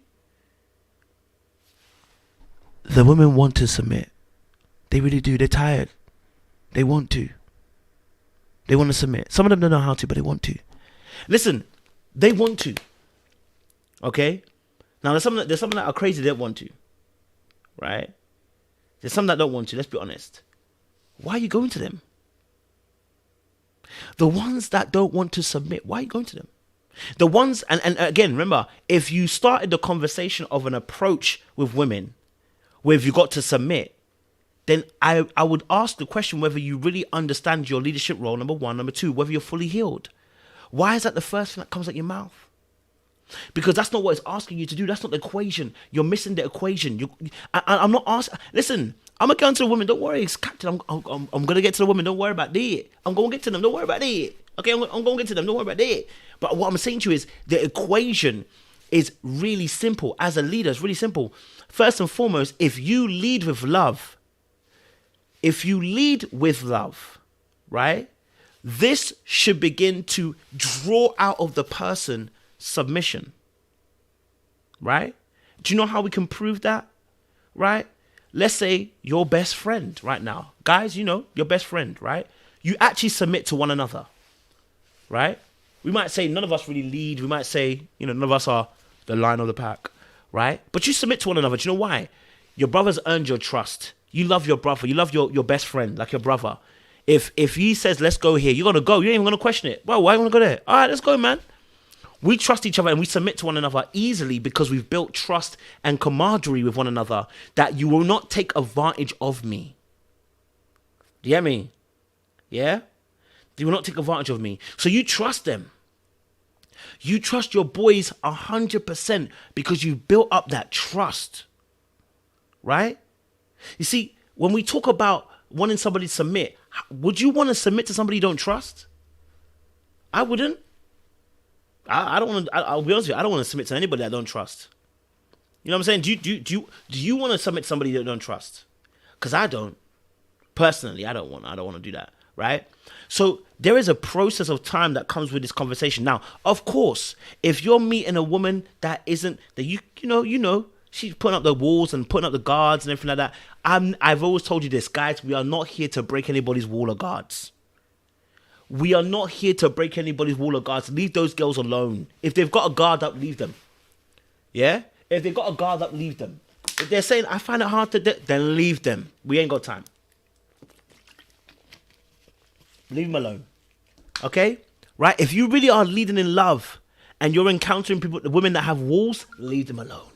The women want to submit. They really do. They're tired. They want to. They want to submit. Some of them don't know how to, but they want to. Listen, They want to. Okay? Now, there's some that are crazy, they don't want to. Right? There's some that don't want to, let's be honest. Why are you going to them? The ones that don't want to submit, why are you going to them? The ones, and again, remember, if you started the conversation of an approach with women where you got to submit, then I would ask the question whether you really understand your leadership role, number one. Number two, whether you're fully healed. Why is that the first thing that comes out your mouth? Because that's not what it's asking you to do. That's not the equation. You're missing the equation. I'm not asking. Listen, I'm going to go to the woman. Don't worry, it's captain. I'm going to get to the woman. Don't worry about that. I'm going to get to them. Don't worry about that. Okay, I'm going to get to them. Don't worry about that. But what I'm saying to you is the equation is really simple. As a leader, it's really simple. First and foremost, if you lead with love, right, this should begin to draw out of the person submission, right? Do you know how we can prove that, right? Let's say your best friend right now. Guys, you know, your best friend, right? You actually submit to one another, right? We might say none of us really lead. We might say, you know, none of us are the lion of the pack, right? But you submit to one another. Do you know why? Your brother's earned your trust. You love your brother. You love your best friend, like your brother. If he says, let's go here, you're going to go. You ain't even going to question it. Well, why you want to go there? All right, let's go, man. We trust each other and we submit to one another easily because we've built trust and camaraderie with one another that you will not take advantage of me. Do you get me? Yeah? You will not take advantage of me. So you trust them. You trust your boys 100% because you built up that trust. Right? You see, when we talk about wanting somebody to submit, would you want to submit to somebody you don't trust? I wouldn't. I don't want to. I'll be honest with you. I don't want to submit to anybody I don't trust. You know what I'm saying? Do you want to submit to somebody you don't trust? Because I don't. Personally, I don't want to do that. Right? So there is a process of time that comes with this conversation. Now, of course, if you're meeting a woman that isn't that you know. She's putting up the walls and putting up the guards and everything like that. I've always told you this, guys. We are not here to break anybody's wall or guards. We are not here to break anybody's wall or guards. Leave those girls alone. If they've got a guard up, leave them. Yeah? If they've got a guard up, leave them. If they're saying, I find it hard to do, then leave them. We ain't got time. Leave them alone. Okay? Right? If you really are leading in love and you're encountering people, the women that have walls, leave them alone.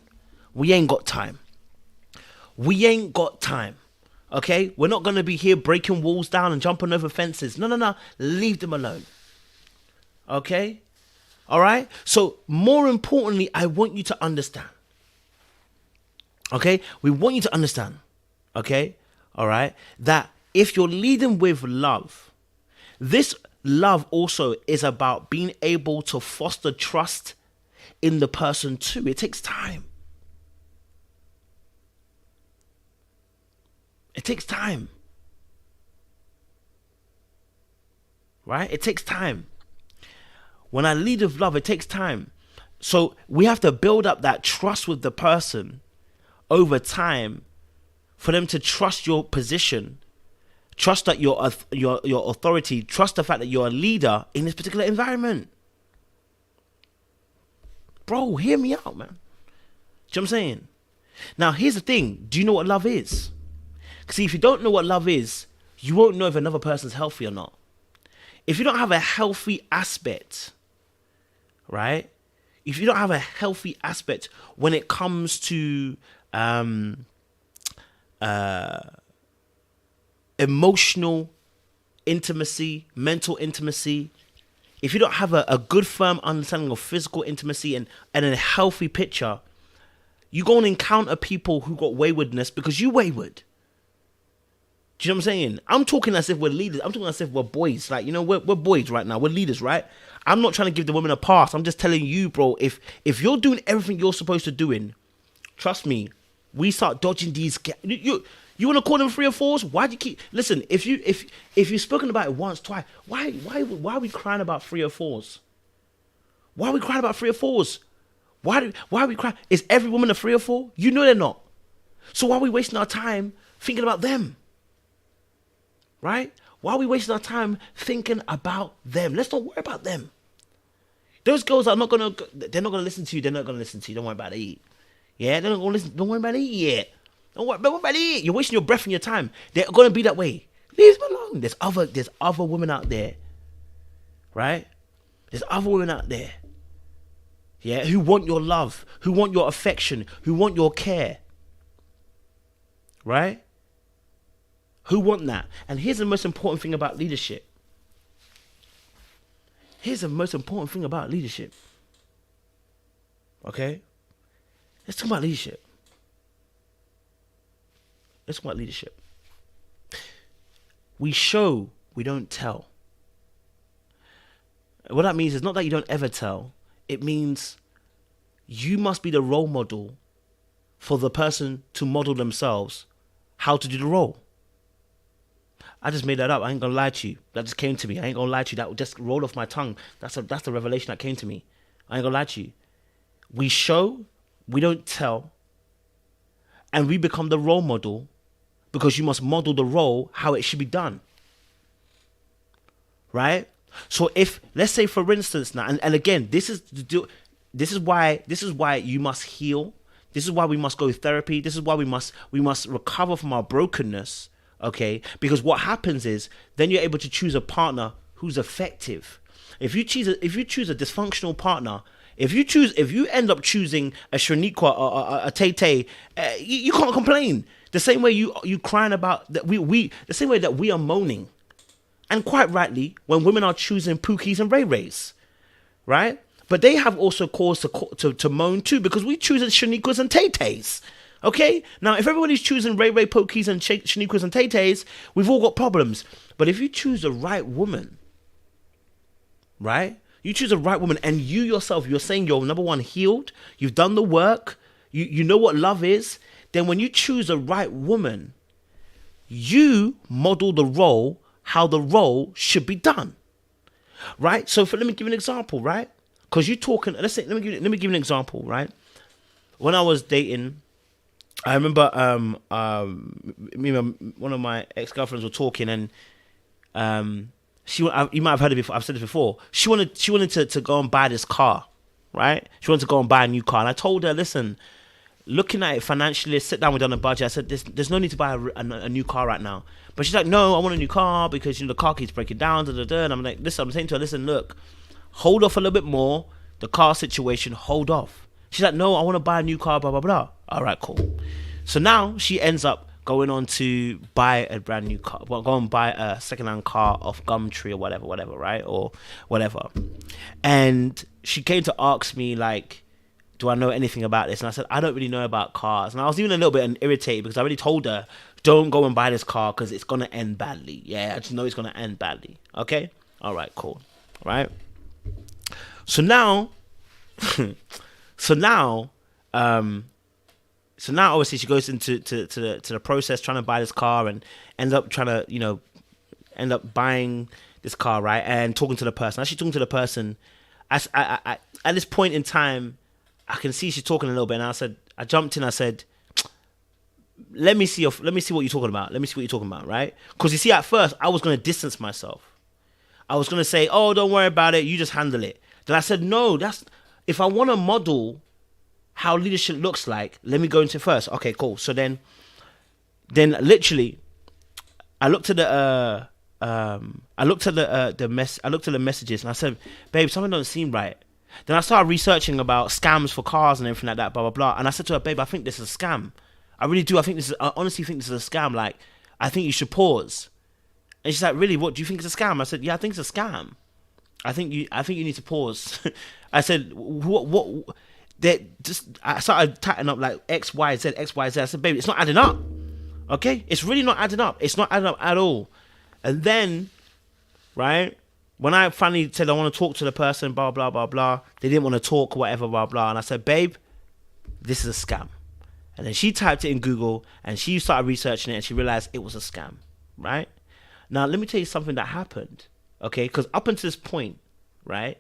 We ain't got time. We ain't got time. Okay? We're not going to be here breaking walls down and jumping over fences. No. Leave them alone. Okay? All right? So, more importantly, I want you to understand. Okay? We want you to understand. Okay? All right? That if you're leading with love, this love also is about being able to foster trust in the person too. It takes time. It takes time. Right? It takes time. When I lead with love, it takes time. So we have to build up that trust with the person over time for them to trust your position, trust that your authority, trust the fact that you're a leader in this particular environment. Bro, hear me out, man. Do you know what I'm saying? Now, here's the thing. Do you know what love is? See, if you don't know what love is, you won't know if another person's healthy or not. If you don't have a healthy aspect, right? If you don't have a healthy aspect when it comes to emotional intimacy, mental intimacy, if you don't have a good, firm understanding of physical intimacy and a healthy picture, you're going to encounter people who got waywardness because you wayward. Do you know what I'm saying? I'm talking as if we're leaders. I'm talking as if we're boys. Like, you know, we're boys right now. We're leaders, right? I'm not trying to give the women a pass. I'm just telling you, bro, if you're doing everything you're supposed to doing, trust me, we start dodging these. You want to call them 3 or 4s? Why do you keep... Listen, if you've spoken about it once, twice, why are we crying about 3 or 4s? Why are we crying about 3 or 4s? Why are we crying? Is every woman a 3 or 4? You know they're not. So why are we wasting our time thinking about them? Right? Why are we wasting our time thinking about them? Let's not worry about them. Those girls are not gonna. They're not gonna listen to you. They're not gonna listen to you. Don't worry about it. Yeah, they're not gonna listen. Don't worry about it yet. Don't worry about it. You're wasting your breath and your time. They're gonna be that way. Leave them alone. There's other women out there, right? There's other women out there, yeah, who want your love, who want your affection, who want your care, right? Who want that? And here's the most important thing about leadership. Here's the most important thing about leadership. Okay? Let's talk about leadership. Let's talk about leadership. We show, we don't tell. What that means is not that you don't ever tell. It means you must be the role model for the person to model themselves how to do the role. I just made that up. I ain't gonna lie to you. That just came to me. I ain't gonna lie to you. That just rolled off my tongue. That's the revelation that came to me. I ain't gonna lie to you. We show, we don't tell, and we become the role model because you must model the role how it should be done. Right? So if, let's say for instance now, and again, this is why you must heal. This is why we must go to therapy. This is why we must recover from our brokenness. Okay? Because what happens is then you're able to choose a partner who's effective. If you choose a dysfunctional partner, if you end up choosing a Shaniqua or a Tay Tay, you can't complain. The same way you crying about that the same way that we are moaning, and quite rightly, when women are choosing Pookies and Ray Rays, right? But they have also cause to moan too, because we choose Shaniquas and Tay Tays. Okay? Now, if everybody's choosing Ray Ray, Pokies and Shaniquas and Tay Tays, we've all got problems. But if you choose the right woman, right? You choose the right woman, and you yourself, you're saying you're number one, healed, you've done the work, you know what love is, then when you choose the right woman, you model the role how the role should be done, right? So let me give you an example, right? Because you're talking. Let me give you an example, right? When I was dating, I remember me and one of my ex-girlfriends were talking, and you might have heard it before. I've said it before. She wanted to go and buy this car, right? She wanted to go and buy a new car, and I told her, listen, looking at it financially, sit down with her on a budget. I said, there's no need to buy a new car right now. But she's like, no, I want a new car because the car keeps breaking down. And I'm like, listen, I'm saying to her, listen, look, hold off a little bit more. The car situation, hold off. She's like, no, I want to buy a new car, blah, blah, blah. All right, cool. So now she ends up going on to buy a brand new car. Well, go and buy a second-hand car off Gumtree or whatever, right? Or whatever. And she came to ask me, like, do I know anything about this? And I said, I don't really know about cars. And I was even a little bit irritated because I already told her, don't go and buy this car because it's going to end badly. Yeah, I just know it's going to end badly. Okay? All right, cool. Right? So now, obviously she goes into the process trying to buy this car and ends up trying to, end up buying this car, right? And talking to the person. As she's talking to the person, I at this point in time, I can see she's talking a little bit, and I jumped in. I said, let me see what you're talking about. Let me see what you're talking about, right? Because you see, at first I was going to distance myself. I was going to say, oh, don't worry about it. You just handle it. Then I said, no, if I want to model how leadership looks like, let me go into first. Okay, cool. So then literally, I looked at the messages, and I said, babe, something doesn't seem right. Then I started researching about scams for cars and everything like that, blah, blah, blah. And I said to her, babe, I think this is a scam. I really do. I honestly think this is a scam. Like, I think you should pause. And she's like, really? What, do you think it's a scam? I said, yeah, I think it's a scam. I think you need to pause. I said, what? I started tightening up like X, Y, Z, X, Y, Z. I said, babe, it's not adding up. Okay? It's really not adding up. It's not adding up at all. And then, right, when I finally said I want to talk to the person, blah, blah, blah, blah, they didn't want to talk, whatever, blah, blah. And I said, babe, this is a scam. And then she typed it in Google, and she started researching it, and she realized it was a scam, right? Now, let me tell you something that happened, okay? Because up until this point, right,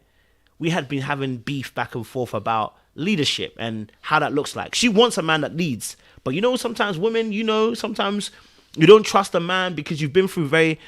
we had been having beef back and forth about leadership and how that looks like. She wants a man that leads. But sometimes women, sometimes you don't trust a man because you've been through very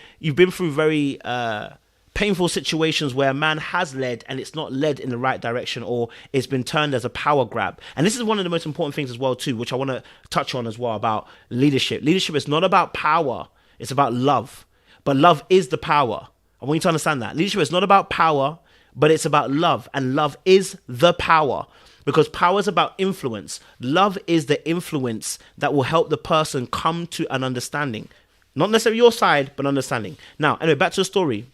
painful situations where a man has led and it's not led in the right direction, or it's been turned as a power grab. And this is one of the most important things as well too, which I want to touch on as well, about leadership. Leadership is not about power, it's about love. But love is the power. I want you to understand that. Leadership is not about power, but it's about love. And love is the power. Because power is about influence. Love is the influence that will help the person come to an understanding. Not necessarily your side, but understanding. Now, anyway, back to the story.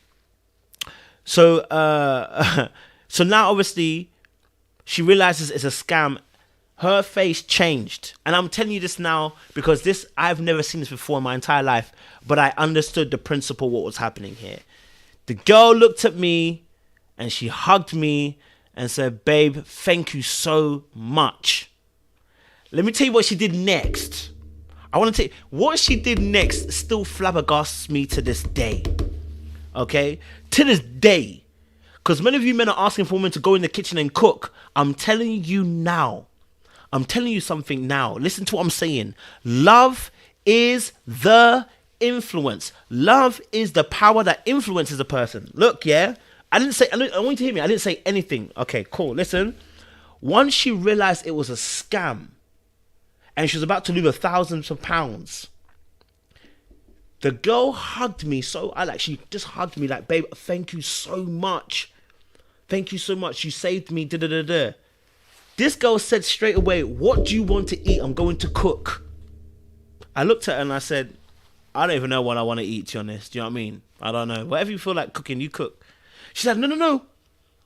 So, so now obviously she realizes it's a scam. Her face changed. And I'm telling you this now because this, I've never seen this before in my entire life, but I understood the principle, what was happening here. The girl looked at me and she hugged me and said, babe, thank you so much. Let me tell you what she did next. I want to tell you, what she did next still flabbergasts me to this day. Okay? To this day. Because many of you men are asking for women to go in the kitchen and cook. I'm telling you now. I'm telling you something now. Listen to what I'm saying. Love is the influence. Love is the power that influences a person. Look, yeah. I want you to hear me. I didn't say anything. Okay, cool. Listen. Once she realized it was a scam and she was about to lose thousands of pounds, the girl hugged me she just hugged me like, babe, thank you so much. Thank you so much. You saved me. Da da da da. This girl said straight away, what do you want to eat? I'm going to cook. I looked at her and I said, I don't even know what I want to eat, to be honest. Do you know what I mean? I don't know. Whatever you feel like cooking, you cook. She said, no.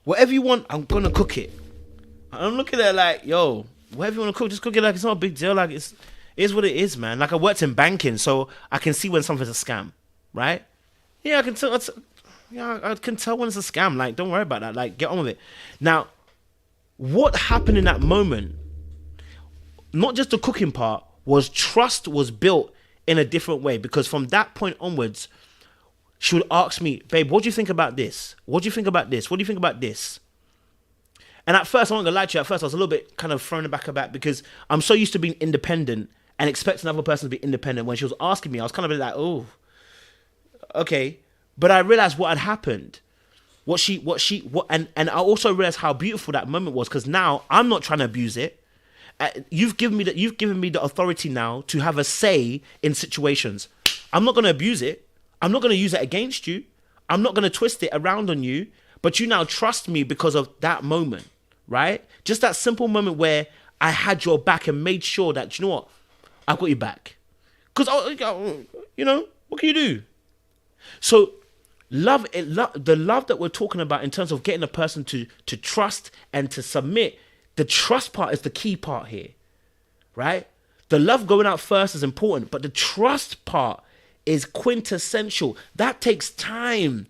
Whatever you want, I'm going to cook it. And I'm looking at her like, yo, whatever you want to cook, just cook it. Like, it's not a big deal. Like, it is what it is, man. Like, I worked in banking, so I can see when something's a scam, right? Yeah, I can tell. I can tell when it's a scam. Like, don't worry about that. Like, get on with it. Now, what happened in that moment, not just the cooking part, was trust was built in a different way. Because from that point onwards, she would ask me, babe, what do you think about this? What do you think about this? What do you think about this? And at first, I'm not going to lie to you, at first I was a little bit kind of thrown back because I'm so used to being independent and expecting another person to be independent. When she was asking me, I was kind of like, oh, okay. But I realized what had happened. And I also realized how beautiful that moment was, because now I'm not trying to abuse it. You've given me the authority now to have a say in situations. I'm not going to abuse it. I'm not going to use it against you. I'm not going to twist it around on you. But you now trust me because of that moment, right? Just that simple moment where I had your back and made sure that, you know what? I've got your back. Because, you know, what can you do? So the love that we're talking about in terms of getting a person to trust and to submit, the trust part is the key part here, right? The love going out first is important, but the trust part is quintessential. That takes time.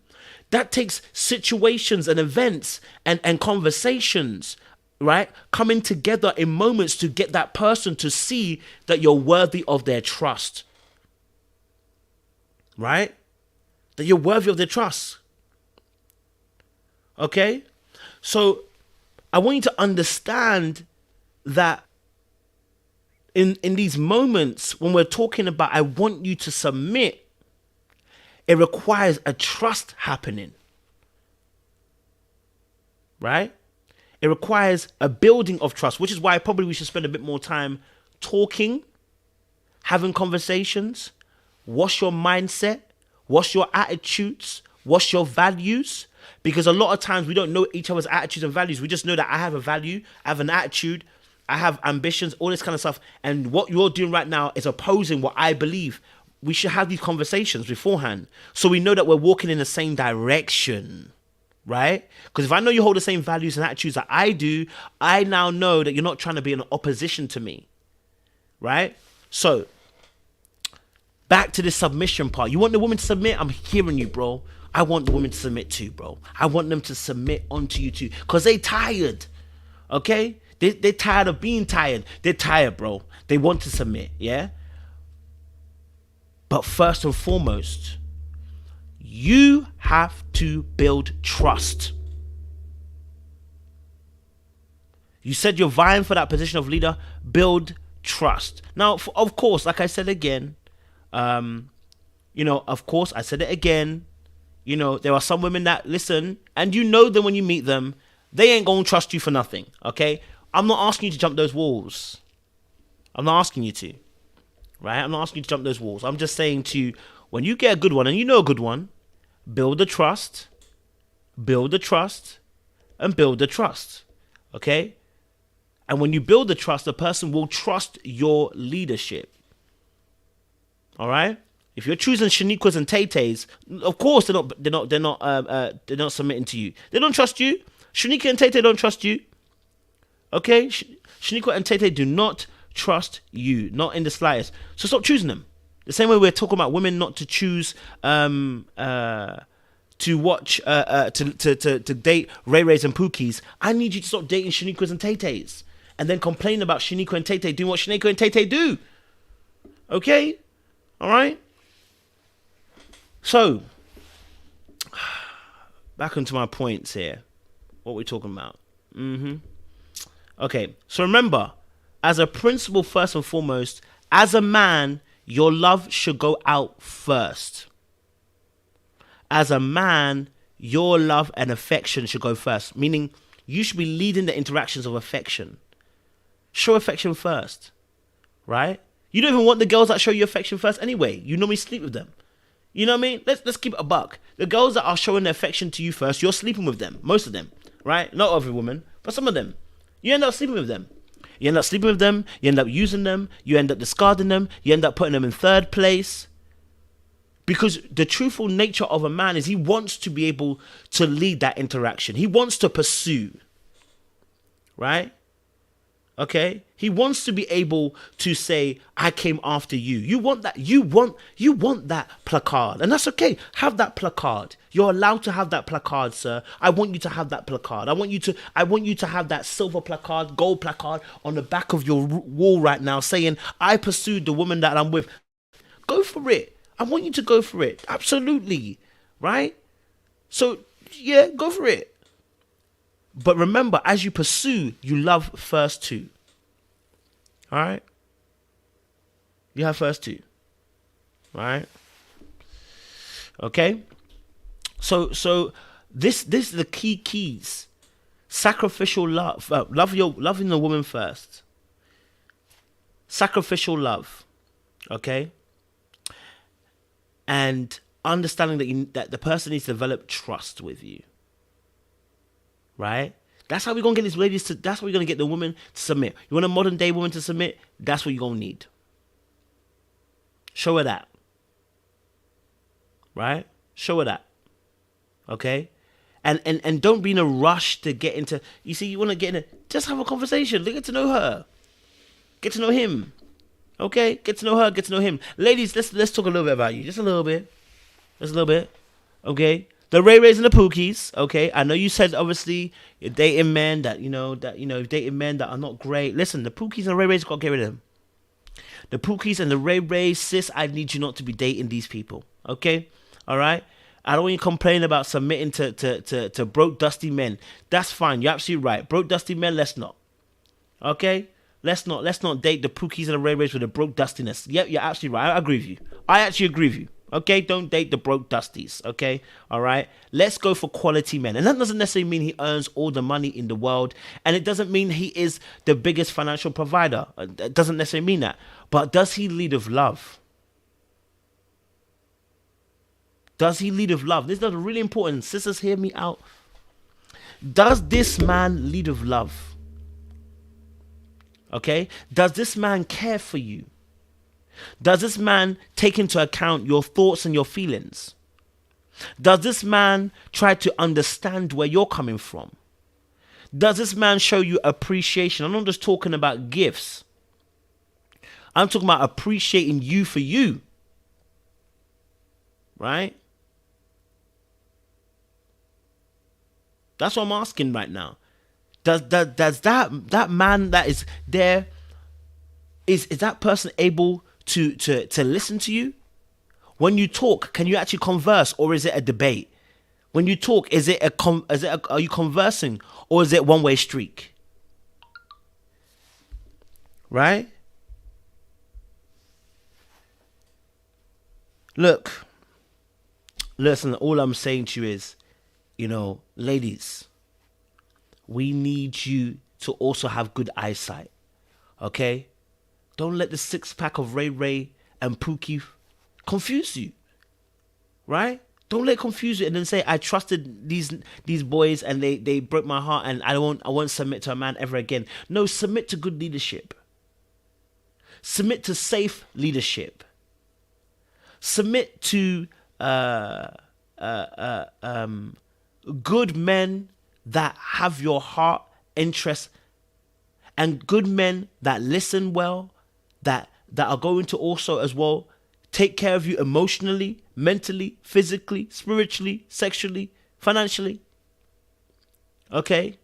That takes situations and events and conversations, right? Coming together in moments to get that person to see that you're worthy of their trust, right? That you're worthy of their trust. Okay? So I want you to understand that in these moments when we're talking about I want you to submit, it requires a trust happening, right? It requires a building of trust, which is why probably we should spend a bit more time talking, having conversations. What's your mindset? What's your attitudes? What's your values? Because a lot of times we don't know each other's attitudes and values. We just know that I have a value, I have an attitude, I have ambitions, all this kind of stuff. And what you're doing right now is opposing what I believe. We should have these conversations beforehand so we know that we're walking in the same direction, right? Because if I know you hold the same values and attitudes that I do, I now know that you're not trying to be in opposition to me, right? So back to the submission part. You want the woman to submit? I'm hearing you, bro. I want the woman to submit too, bro. I want them to submit onto you too, because they tired, okay? They're tired of being tired. They're tired, bro. They want to submit, yeah? But first and foremost, you have to build trust. You said you're vying for that position of leader. Build trust. Now, of course, like I said again, of course, I said it again. You know, there are some women that listen, and you know them when you meet them. They ain't gonna trust you for nothing, okay? I'm not asking you to jump those walls. I'm not asking you to, right? I'm not asking you to jump those walls. I'm just saying to you, when you get a good one, and you know a good one, build the trust, and build the trust, okay? And when you build the trust, the person will trust your leadership, all right? If you're choosing Shaniquas and Tay-Tays, of course they're not submitting to you. They don't trust you. Shanika and Tay-Tay don't trust you. Okay, Shaniqua and Tay-Tay do not trust you, not in the slightest. So stop choosing them. The same way we're talking about women not to choose to date Ray Rays and Pookies. I need you to stop dating Shaniquas and Tay-Tays, and then complain about Shaniqua and Tay-Tay doing what Shaniqua and Tay-Tay do. Okay, all right. So back onto my points here. What we're talking about. Okay, so remember, as a principle, first and foremost, as a man, your love should go out first. As a man, your love and affection should go first, meaning you should be leading the interactions of affection. Show affection first, right? You don't even want the girls that show you affection first anyway. You normally sleep with them. You know what I mean? Let's keep it a buck. The girls that are showing their affection to you first, you're sleeping with them. Most of them, right? Not every woman, but some of them. You end up sleeping with them. You end up sleeping with them. You end up using them. You end up discarding them. You end up putting them in third place. Because the truthful nature of a man is he wants to be able to lead that interaction. He wants to pursue. Right? Okay? He wants to be able to say, I came after you. You want that. You want that placard. And that's okay. Have that placard. You're allowed to have that placard, sir. I want you to have that placard. I want you to have that silver placard, gold placard on the back of your wall right now saying, I pursued the woman that I'm with. Go for it. I want you to go for it. Absolutely. Right? So, yeah, go for it. But remember, as you pursue, you love first too. All right? You have first too. All right? Okay? So this is the keys. Sacrificial love. Loving the woman first. Sacrificial love. Okay? And understanding that the person needs to develop trust with you. Right? That's how we're going to get these ladies to, that's how we're going to get the woman to submit. You want a modern day woman to submit? That's what you're going to need. Show her that. Right? Show her that. Okay? And don't be in a rush to get into, you see, you want to get in just have a conversation. Get to know her. Get to know him. Okay? Get to know her, get to know him. Ladies, let's talk a little bit about you. Just a little bit. Okay? The Ray Rays and the Pookies, okay? I know you said, obviously, you're dating men you're dating men that are not great. Listen, the Pookies and the Ray Rays, got to get rid of them. The Pookies and the Ray Rays, sis, I need you not to be dating these people, okay? All right? I don't want you to complain about submitting to broke, dusty men. That's fine. You're absolutely right. Broke, dusty men, let's not. Okay? Let's not date the Pookies and the Ray Rays with the broke dustiness. Yep, you're absolutely right. I agree with you. I actually agree with you. Okay, don't date the broke dusties. Okay, all right. Let's go for quality men, and that doesn't necessarily mean he earns all the money in the world, and it doesn't mean he is the biggest financial provider. It doesn't necessarily mean that. But does he lead with love? Does he lead with love? This is really important. Sisters, hear me out. Does this man lead with love? Okay. Does this man care for you? Does this man take into account your thoughts and your feelings? Does this man try to understand where you're coming from? Does this man show you appreciation? I'm not just talking about gifts. I'm talking about appreciating you for you. Right? That's what I'm asking right now. Does that man that is there, is that person able to listen to you? When you talk, can you actually converse, or is it a debate? When you talk, are you conversing, or is it one-way streak? Right? Look, Listen, all I'm saying to you is, ladies, we need you to also have good eyesight. Okay? Don't let the 6-pack of Ray Ray and Pookie confuse you. Right? Don't let it confuse you and then say, I trusted these boys and they broke my heart and I won't submit to a man ever again. No, submit to good leadership. Submit to safe leadership. Submit to good men that have your heart, interest, and good men that listen well, that are going to also as well take care of you emotionally, mentally, physically, spiritually, sexually, financially. Okay?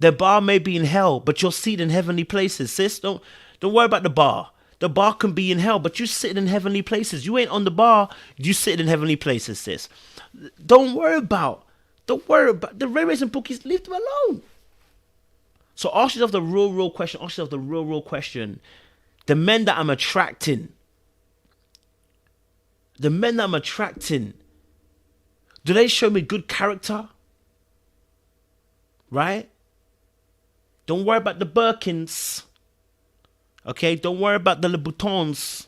The bar may be in hell, but you're seated in heavenly places, sis. Don't worry about the bar. The bar can be in hell, but you're sitting in heavenly places. You ain't on the bar, you sitting in heavenly places, sis. Don't worry about the Ray Rays and Pookies. Leave them alone. So ask yourself the real question. The men that I'm attracting, do they show me good character? Right? Don't worry about the Birkins. Okay? Don't worry about the Louboutins.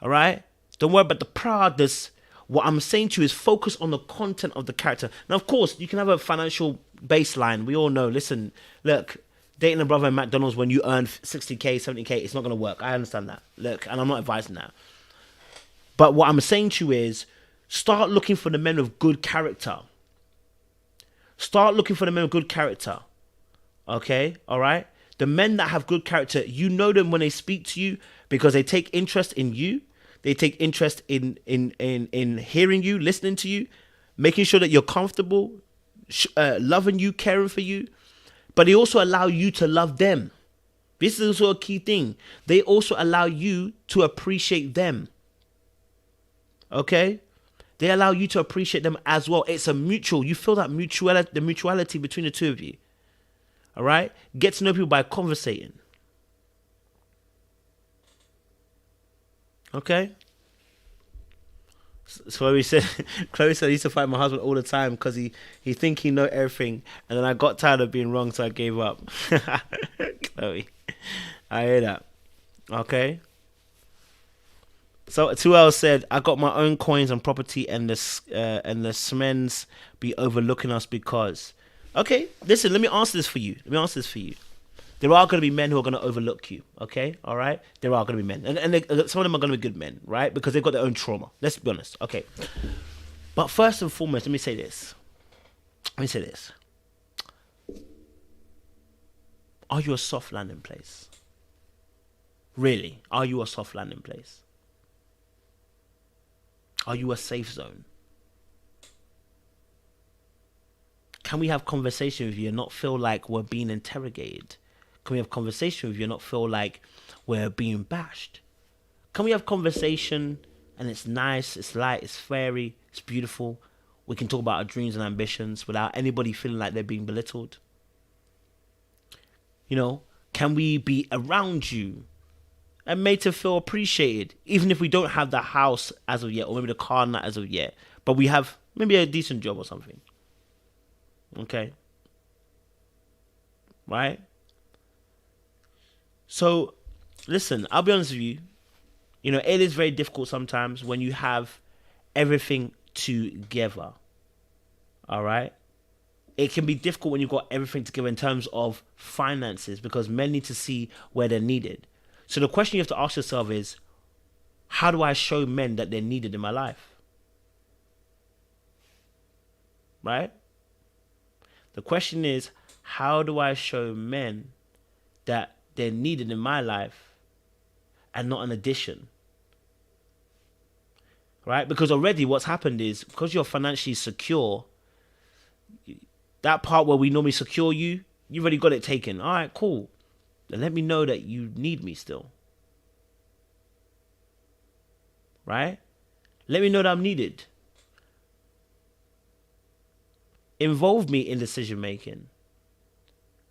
Alright? Don't worry about the Pradas. What I'm saying to you is focus on the content of the character. Now, of course, you can have a financial baseline. We all know. Listen, look, dating a brother in McDonald's when you earn 60k, 70k, it's not going to work. I understand that. Look, and I'm not advising that. But what I'm saying to you is start looking for the men of good character. Start looking for the men of good character. Okay? All right? The men that have good character, you know them when they speak to you because they take interest in you. They take interest in hearing you, listening to you, making sure that you're comfortable, loving you, caring for you. But they also allow you to love them. This is also a key thing. They also allow you to appreciate them. Okay? They allow you to appreciate them as well. It's a mutual. You feel that the mutuality between the two of you. All right? Get to know people by conversating. Okay? So he said, Chloe said, I used to fight my husband all the time because he think he know everything. And then I got tired of being wrong, so I gave up. Chloe. I hear that. Okay? So 2L said, I got my own coins and property and the Smens be overlooking us because... Okay, listen, let me answer this for you. There are going to be men who are going to overlook you, okay? All right? There are going to be men. And some of them are going to be good men, right? Because they've got their own trauma. Let's be honest, okay? But first and foremost, let me say this. Are you a soft landing place? Really? Are you a soft landing place? Are you a safe zone? Can we have conversation with you and not feel like we're being interrogated? Can we have conversation with you and not feel like we're being bashed? Can we have conversation and it's nice, it's light, it's fairy, it's beautiful? We can talk about our dreams and ambitions without anybody feeling like they're being belittled. Can we be around you and made to feel appreciated, even if we don't have the house as of yet, or maybe the car not as of yet, but we have maybe a decent job or something. Okay? Right? So, listen, I'll be honest with you. It is very difficult sometimes when you have everything together. All right? It can be difficult when you've got everything together in terms of finances because men need to see where they're needed. So the question you have to ask yourself is, how do I show men that they're needed in my life? Right? The question is, how do I show men that they're needed in my life and not an addition? Right? Because already what's happened is, because you're financially secure, that part where we normally secure you, you've already got it taken. All right, cool. Then let me know that you need me still. Right? Let me know that I'm needed. Involve me in decision making.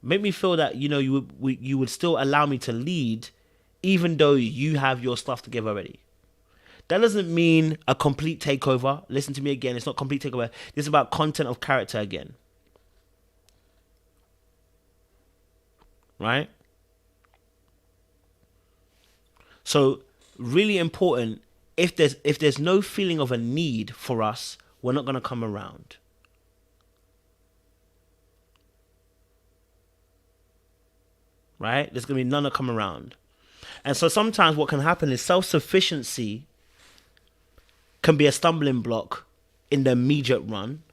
Make me feel that you would still allow me to lead, even though you have your stuff together already. That doesn't mean a complete takeover. Listen to me again. It's not complete takeover. This is about content of character again. Right? So really important. If there's no feeling of a need for us, we're not going to come around. Right? There's going to be none that come around. And so sometimes what can happen is self-sufficiency can be a stumbling block in the immediate run.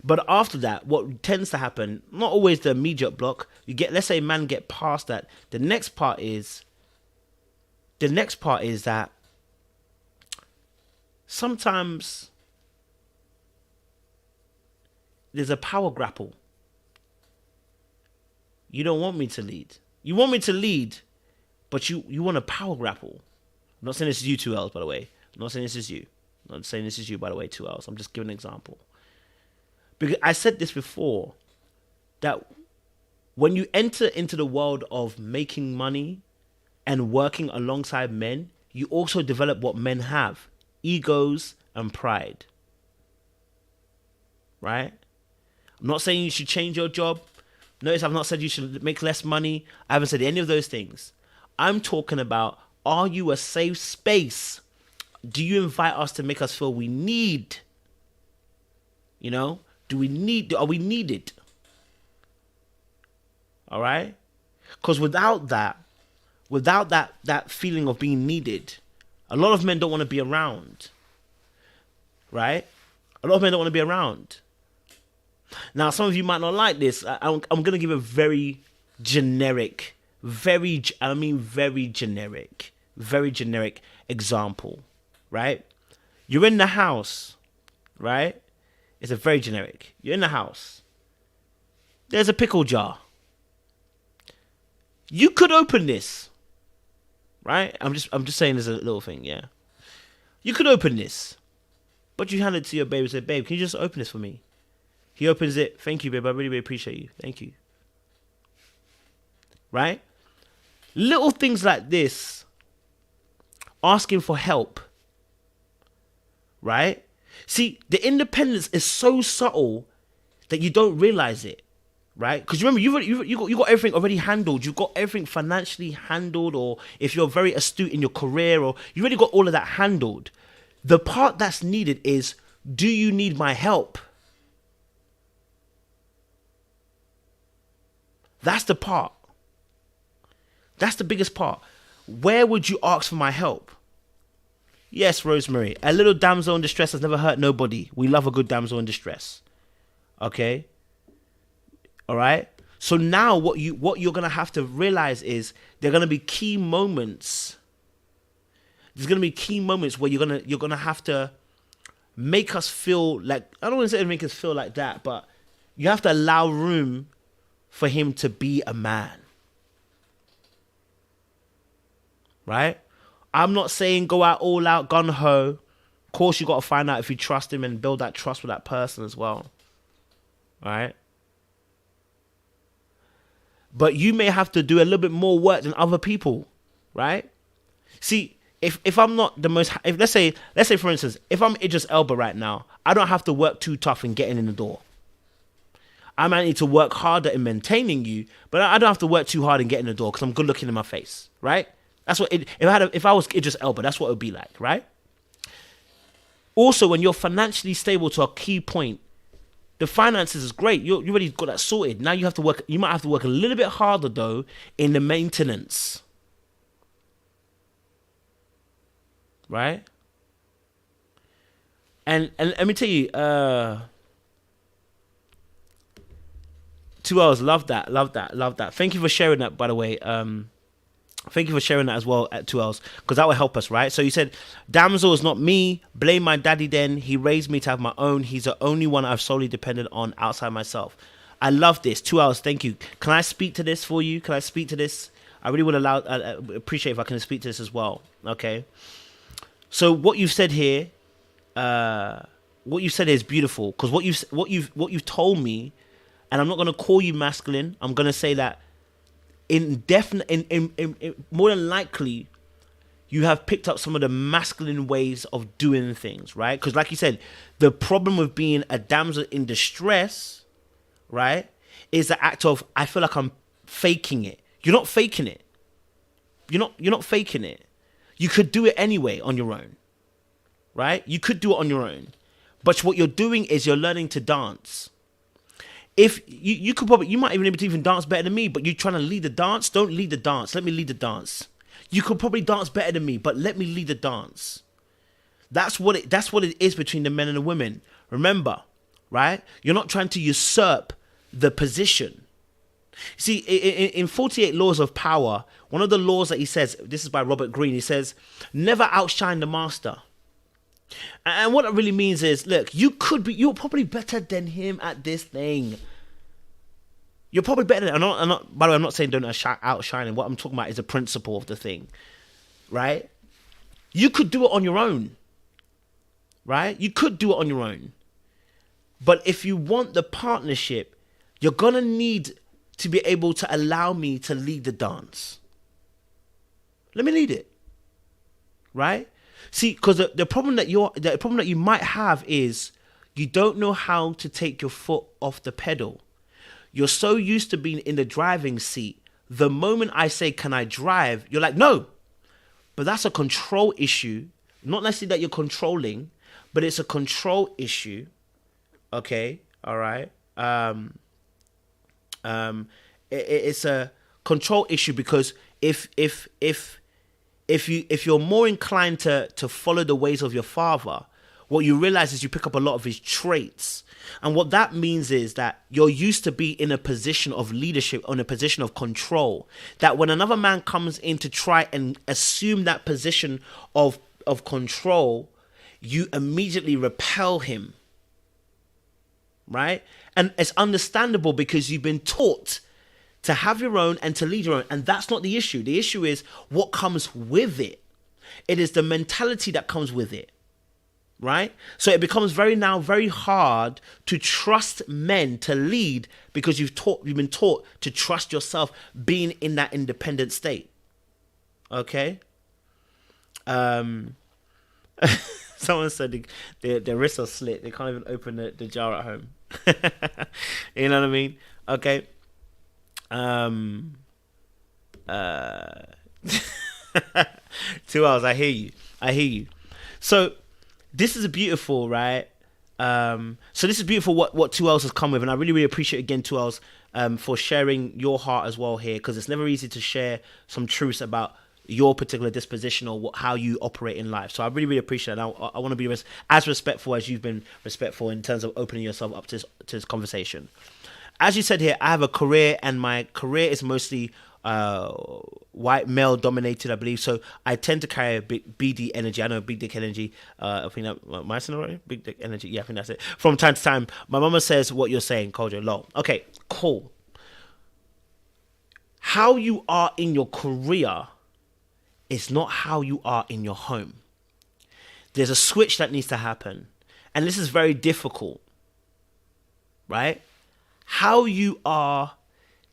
But after that, what tends to happen, not always the immediate block, you get, let's say man get past that. The next part is that sometimes there's a power grapple. You don't want me to lead. You want me to lead, but you want a power grapple. I'm not saying this is you, 2Ls, by the way. I'm not saying this is you. I'm not saying this is you, by the way, 2Ls. I'm just giving an example. Because I said this before, that when you enter into the world of making money and working alongside men, you also develop what men have: egos and pride. Right? I'm not saying you should change your job. Notice I've not said you should make less money. I haven't said any of those things. I'm talking about, are you a safe space? Do you invite us to make us feel we need? You know? Are we needed? All right? Because without that feeling of being needed, a lot of men don't want to be around. Right? A lot of men don't want to be around. Now, some of you might not like this. I'm going to give a very generic example, right? You're in the house, right? It's a very generic. You're in the house. There's a pickle jar. You could open this, right? I'm just saying as a little thing, yeah. You could open this, but you hand it to your babe and say, "Babe, can you just open this for me?" He opens it. "Thank you, babe. I really, really appreciate you. Thank you." Right? Little things like this, asking for help. Right? See, the independence is so subtle that you don't realize it. Right? Because remember, you got everything already handled. You've got everything financially handled, or if you're very astute in your career, or you already got all of that handled. The part that's needed is, do you need my help? That's the part. That's the biggest part. Where would you ask for my help? Yes, Rosemary. A little damsel in distress has never hurt nobody. We love a good damsel in distress. Okay? All right? So now what you're going to have to realize is there are going to be key moments. There's going to be key moments where you're going to have to make us feel like, I don't want to say make us feel like that, but you have to allow room for him to be a man. Right? I'm not saying go out all out gun ho. Of course, you got to find out if you trust him and build that trust with that person as well. Right? But you may have to do a little bit more work than other people. Right? See, if I'm not the most, if let's say for instance, if I'm Idris Elba right now, I don't have to work too tough in getting in the door. I might need to work harder in maintaining you, but I don't have to work too hard in getting the door because I'm good looking in my face, right? That's what if I was Idris Elba, that's what it would be like, right? Also, when you're financially stable to a key point, the finances is great. You already got that sorted. Now you have to work. You might have to work a little bit harder though in the maintenance, right? And let me tell you, 2 hours. Love that. Thank you for sharing that, by the way. Thank you for sharing that as well at 2 hours, because that will help us, right? So you said, damsel is not me. Blame my daddy then. He raised me to have my own. He's the only one I've solely depended on outside myself. I love this. 2 hours. Thank you. Can I speak to this for you? Can I speak to this? I really would appreciate if I can speak to this as well. Okay. So what you've said here, is beautiful, because what you've told me, and I'm not going to call you masculine. I'm going to say that in more than likely, you have picked up some of the masculine ways of doing things, right? Because like you said, the problem with being a damsel in distress, right, is the act of, I feel like I'm faking it. You're not faking it. You're not faking it. You could do it anyway on your own, right? You could do it on your own. But what you're doing is you're learning to dance. If you could probably, you might even be able to even dance better than me, but you're trying to lead the dance. Don't lead the dance. Let me lead the dance. You could probably dance better than me, but let me lead the dance. That's what it is between the men and the women. Remember, right? You're not trying to usurp the position. See, in 48 Laws of Power, one of the laws that he says, this is by Robert Greene, he says, never outshine the master. And what it really means is, look, you're probably better than him at this thing. You're probably better than, by the way, I'm not saying don't outshine him. What I'm talking about is the principle of the thing, right? You could do it on your own, right? You could do it on your own. But if you want the partnership, you're going to need to be able to allow me to lead the dance. Let me lead it, right? See, because the problem that you might have is you don't know how to take your foot off the pedal. You're so used to being in the driving seat. The moment I say, can I drive? You're like, no. But that's a control issue. Not necessarily that you're controlling, but it's a control issue. Okay. All right. It's a control issue because if you're more inclined to follow the ways of your father, what you realize is you pick up a lot of his traits. And what that means is that you're used to be in a position of leadership, in a position of control. That when another man comes in to try and assume that position of control, you immediately repel him. Right? And it's understandable because you've been taught to have your own and to lead your own. And that's not the issue. The issue is what comes with it. It is the mentality that comes with it. Right? So it becomes very hard to trust men to lead because you've been taught to trust yourself being in that independent state. Okay? Someone said their wrists are slit. They can't even open the jar at home. You know what I mean? Okay. 2 hours. I hear you. So this is beautiful, right? So this is beautiful what 2 hours has come with, and I really appreciate again 2 hours for sharing your heart as well here, because it's never easy to share some truths about your particular disposition or how you operate in life. So I really appreciate it. I want to be as respectful as you've been respectful in terms of opening yourself up to this conversation. As you said here, I have a career, and my career is mostly white male dominated, I believe. So I tend to carry a big BD energy. I know big dick energy. I think that am I saying it right? Big dick energy. Yeah, I think that's it. From time to time, my mama says what you're saying, Kojo. Lol. Okay, cool. How you are in your career is not how you are in your home. There's a switch that needs to happen, and this is very difficult, right? How you are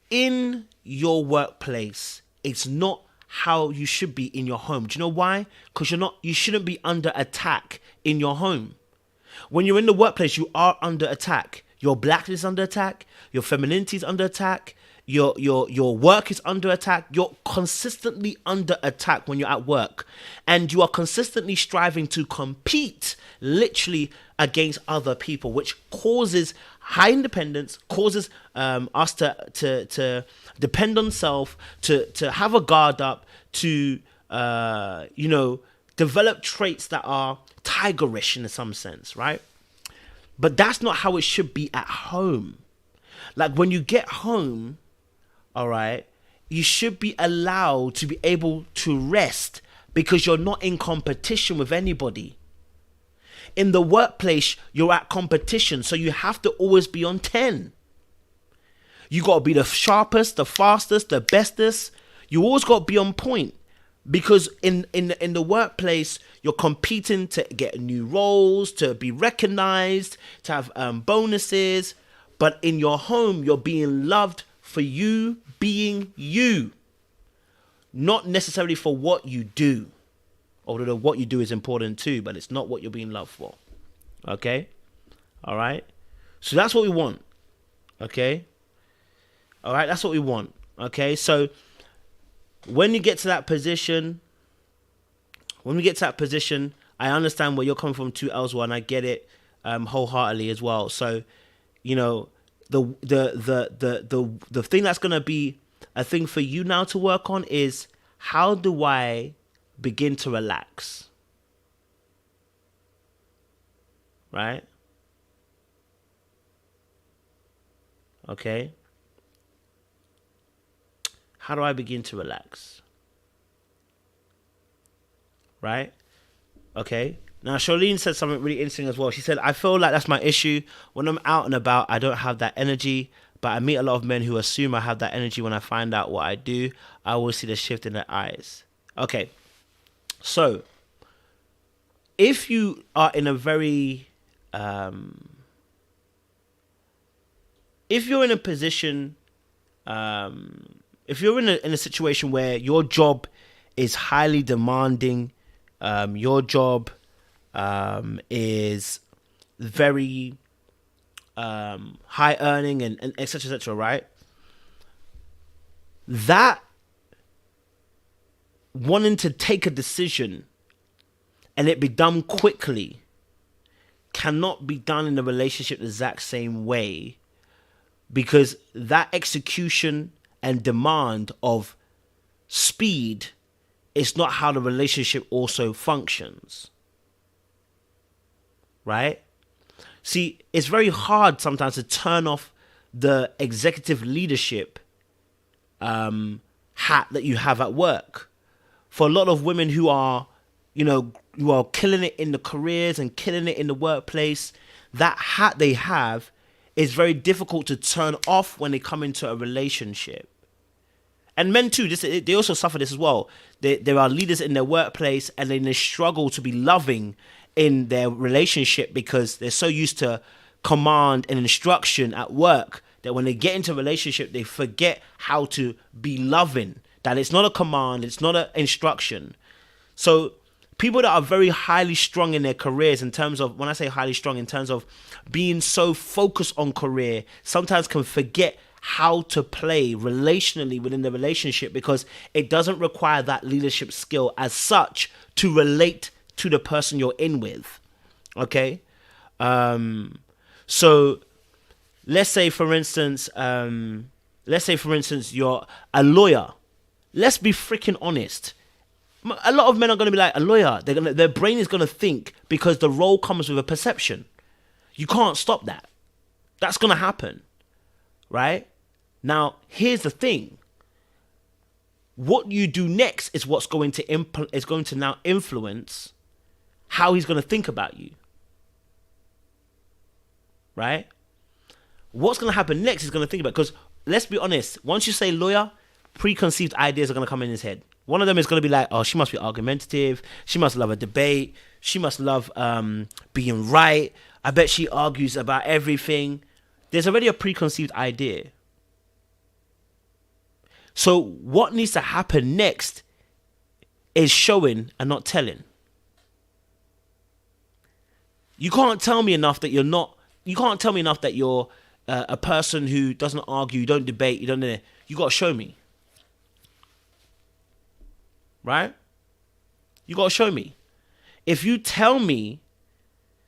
in your workplace, it's not how you should be in your home. Do you know why? Because you shouldn't be under attack in your home. When you're in the workplace, you are under attack. Your blackness is under attack. Your femininity is under attack. Your work is under attack. You're consistently under attack when you're at work, and you are consistently striving to compete literally against other people, which causes high independence, causes us to depend on self, to have a guard up, to develop traits that are tigerish in some sense, right? But that's not how it should be at home. Like when you get home, all right, you should be allowed to be able to rest because you're not in competition with anybody. In the workplace, you're at competition, so you have to always be on 10. You got to be the sharpest, the fastest, the bestest. You always got to be on point because in the workplace, you're competing to get new roles, to be recognized, to have bonuses. But in your home, you're being loved for you being you, not necessarily for what you do. Although what you do is important too, but it's not what you're being loved for. Okay? All right? So that's what we want. Okay? All right? That's what we want. Okay? So when you get to that position, I understand where you're coming from too, Elsewhere, and I get it wholeheartedly as well. So, you know, the thing that's gonna be a thing for you now to work on is, how do I begin to relax? Right? Okay? How do I begin to relax? Right? Okay? Now, Charlene said something really interesting as well. She said, I feel like that's my issue. When I'm out and about, I don't have that energy. But I meet a lot of men who assume I have that energy. When I find out what I do, I always see the shift in their eyes. Okay. So, if you are in a very... if you're in a position... if you're in a situation where your job is highly demanding, your job is very high earning and etc., right? That wanting to take a decision and it be done quickly cannot be done in a relationship the exact same way, because that execution and demand of speed is not how the relationship also functions. Right? See, it's very hard sometimes to turn off the executive leadership hat that you have at work. For a lot of women who are, who are killing it in the careers and killing it in the workplace, that hat they have is very difficult to turn off when they come into a relationship. And men too, they also suffer this as well. There are leaders in their workplace and then they struggle to be loving in their relationship because they're so used to command and instruction at work that when they get into a relationship, they forget how to be loving. That it's not a command, it's not an instruction. So people that are very highly strung in their careers, in terms of, when I say highly strung, in terms of being so focused on career, sometimes can forget how to play relationally within the relationship because it doesn't require that leadership skill as such to relate to the person you're in with. Okay? So let's say for instance you're a lawyer. Let's be freaking honest. A lot of men are going to be like, a lawyer, their brain is going to think, because the role comes with a perception. You can't stop that. That's going to happen. Right? Now, here's the thing. What you do next is what's going to now influence how he's going to think about you. Right? What's going to happen next is going to think about, because let's be honest, once you say lawyer, preconceived ideas are going to come in his head. One of them is going to be like, oh, she must be argumentative. She must love a debate. She must love being right. I bet she argues about everything. There's already a preconceived idea. So what needs to happen next is showing and not telling. You can't tell me enough that you're a person who doesn't argue, you don't debate, you got to show me. Right? You got to show me. If you tell me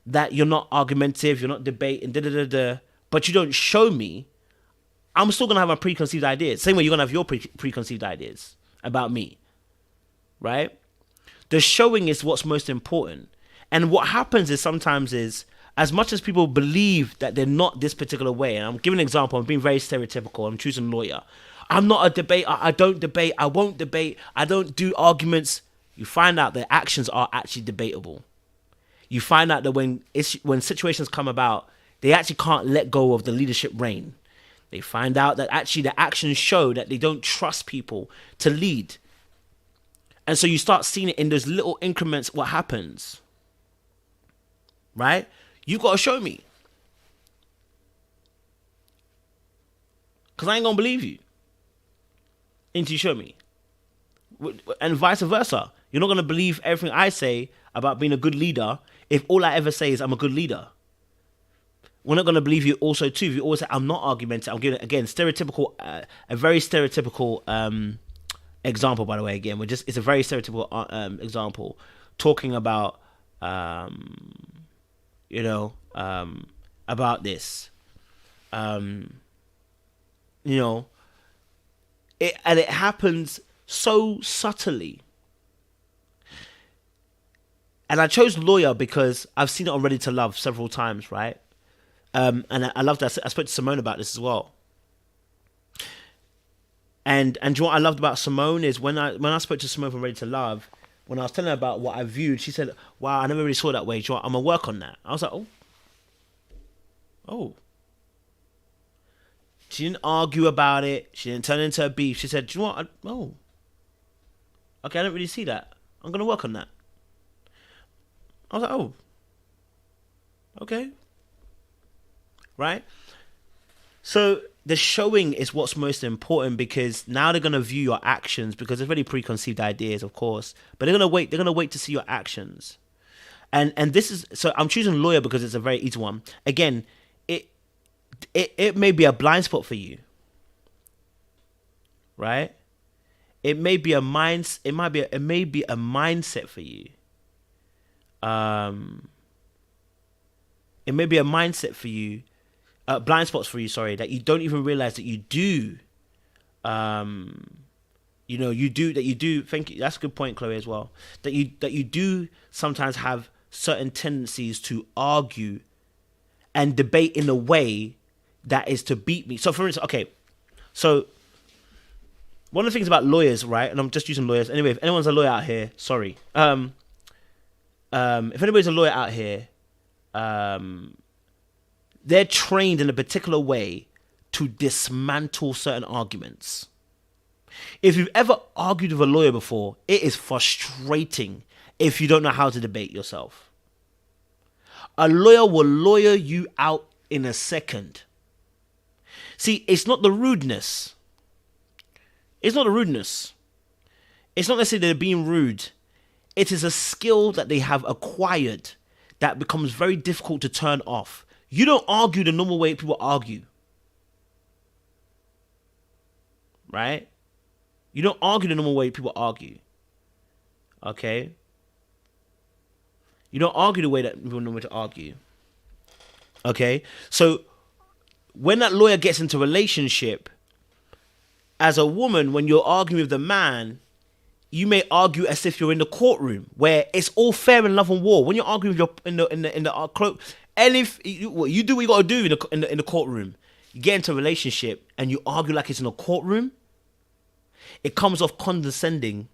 that you're not argumentative, you're not debating, but you don't show me, I'm still going to have my preconceived ideas. Same way you're going to have your preconceived ideas about me. Right? The showing is what's most important. And what happens is sometimes is, as much as people believe that they're not this particular way, and I'm giving an example, I'm being very stereotypical, I'm choosing lawyer. I'm not a debater, I don't debate, I won't debate, I don't do arguments. You find out that actions are actually debatable. You find out that when situations come about, they actually can't let go of the leadership reign. They find out that actually the actions show that they don't trust people to lead. And so you start seeing it in those little increments, what happens. Right? You got to show me. Because I ain't going to believe you until you show me. And vice versa. You're not going to believe everything I say about being a good leader if all I ever say is I'm a good leader. We're not going to believe you also too if you always say I'm not argumentative. I'm giving, again, stereotypical, a very stereotypical example, by the way. Again, it's a very stereotypical example, talking about about this. It happens so subtly. And I chose lawyer because I've seen it on Ready to Love several times, right? And I love that. I spoke to Simone about this as well. And do you know what I loved about Simone is when I spoke to Simone from Ready to Love, when I was telling her about what I viewed, she said, "Wow, I never really saw it that way. Do you know what? I'm gonna work on that." I was like, "Oh." She didn't argue about it. She didn't turn into a beef. She said, "Do you know what? Okay, I don't really see that. I'm gonna work on that." I was like, "Oh, okay." Right? So the showing is what's most important, because now they're gonna view your actions, because there's already preconceived ideas, of course, but they're gonna wait to see your actions. And this is, so I'm choosing lawyer because it's a very easy one. Again, it may be a blind spot for you. Right? It may be a mindset for you. It may be a mindset for you, blind spots for you, sorry, that you don't even realize that you do. You do. Thank you. That's a good point, Chloe, as well. That you do sometimes have certain tendencies to argue and debate in a way that is to beat me. So, for instance, okay, so one of the things about lawyers, right? And I'm just using lawyers anyway. If anyone's a lawyer out here, sorry. If anybody's a lawyer out here, they're trained in a particular way to dismantle certain arguments. If you've ever argued with a lawyer before, it is frustrating if you don't know how to debate yourself. A lawyer will lawyer you out in a second. See, it's not the rudeness. It's not necessarily they're being rude. It is a skill that they have acquired that becomes very difficult to turn off. You don't argue the normal way people argue. Right? You don't argue the normal way people argue. Okay? You don't argue the way that people know to argue. Okay? So, when that lawyer gets into a relationship, as a woman, when you're arguing with the man, you may argue as if you're in the courtroom, where it's all fair in love and war. When you're arguing with in the cloak, and if you do what you got to do in the courtroom, you get into a relationship and you argue like it's in a courtroom, it comes off condescending,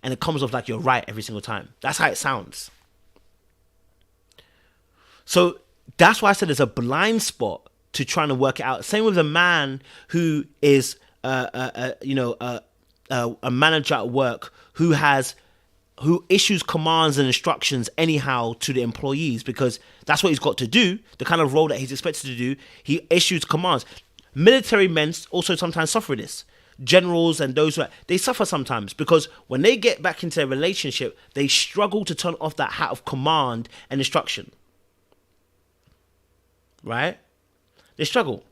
and it comes off like you're right every single time. That's how it sounds. So that's why I said there's a blind spot to trying to work it out. Same with a man who is a manager at work who issues commands and instructions anyhow to the employees, because that's what he's got to do, the kind of role that he's expected to do. He issues commands. Military men also sometimes suffer this. Generals and those they suffer sometimes, because when they get back into a relationship, they struggle to turn off that hat of command and instruction. Right? They struggle.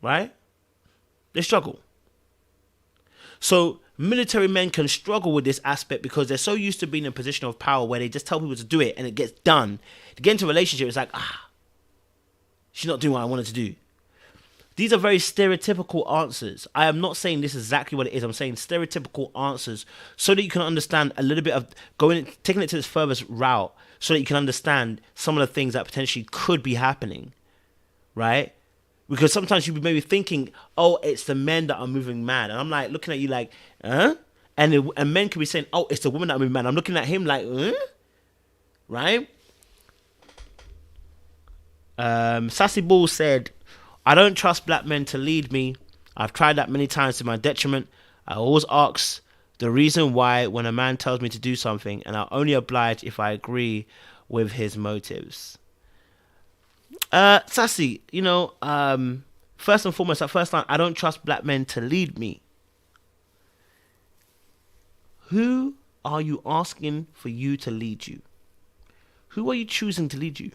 Right? They struggle. So military men can struggle with this aspect because they're so used to being in a position of power where they just tell people to do it and it gets done. To get into a relationship, it's like, she's not doing what I wanted to do. These are very stereotypical answers. I am not saying this is exactly what it is. I'm saying stereotypical answers so that you can understand a little bit of taking it to its furthest route, so that you can understand some of the things that potentially could be happening, right? Because sometimes you'll be maybe thinking, oh, it's the men that are moving mad. And I'm like looking at you like, huh? And men could be saying, oh, it's the women that are moving mad. I'm looking at him like, huh? Right? Sassy Bull said, I don't trust black men to lead me. I've tried that many times to my detriment. I always ask the reason why when a man tells me to do something, and I'll only oblige if I agree with his motives. Sassy, first and foremost, at first time, I don't trust black men to lead me. Who are you asking for you to lead you? Who are you choosing to lead you?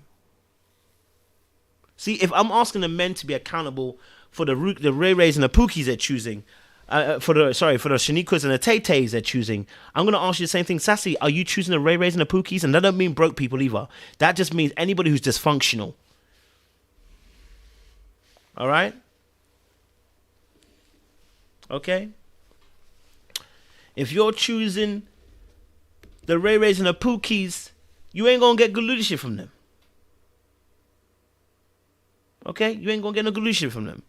See, if I'm asking the men to be accountable for the Ray Rays and the Pookies they're choosing, for the Shaniquas and the Tay Tays they're choosing, I'm gonna ask you the same thing. Sassy, are you choosing the Ray Rays and the Pookies? And that don't mean broke people either. That just means anybody who's dysfunctional. All right. Okay. If you're choosing the Ray Rays and the Pookies, you ain't gonna get good leadership from them. Okay? You ain't gonna get no good leadership from them.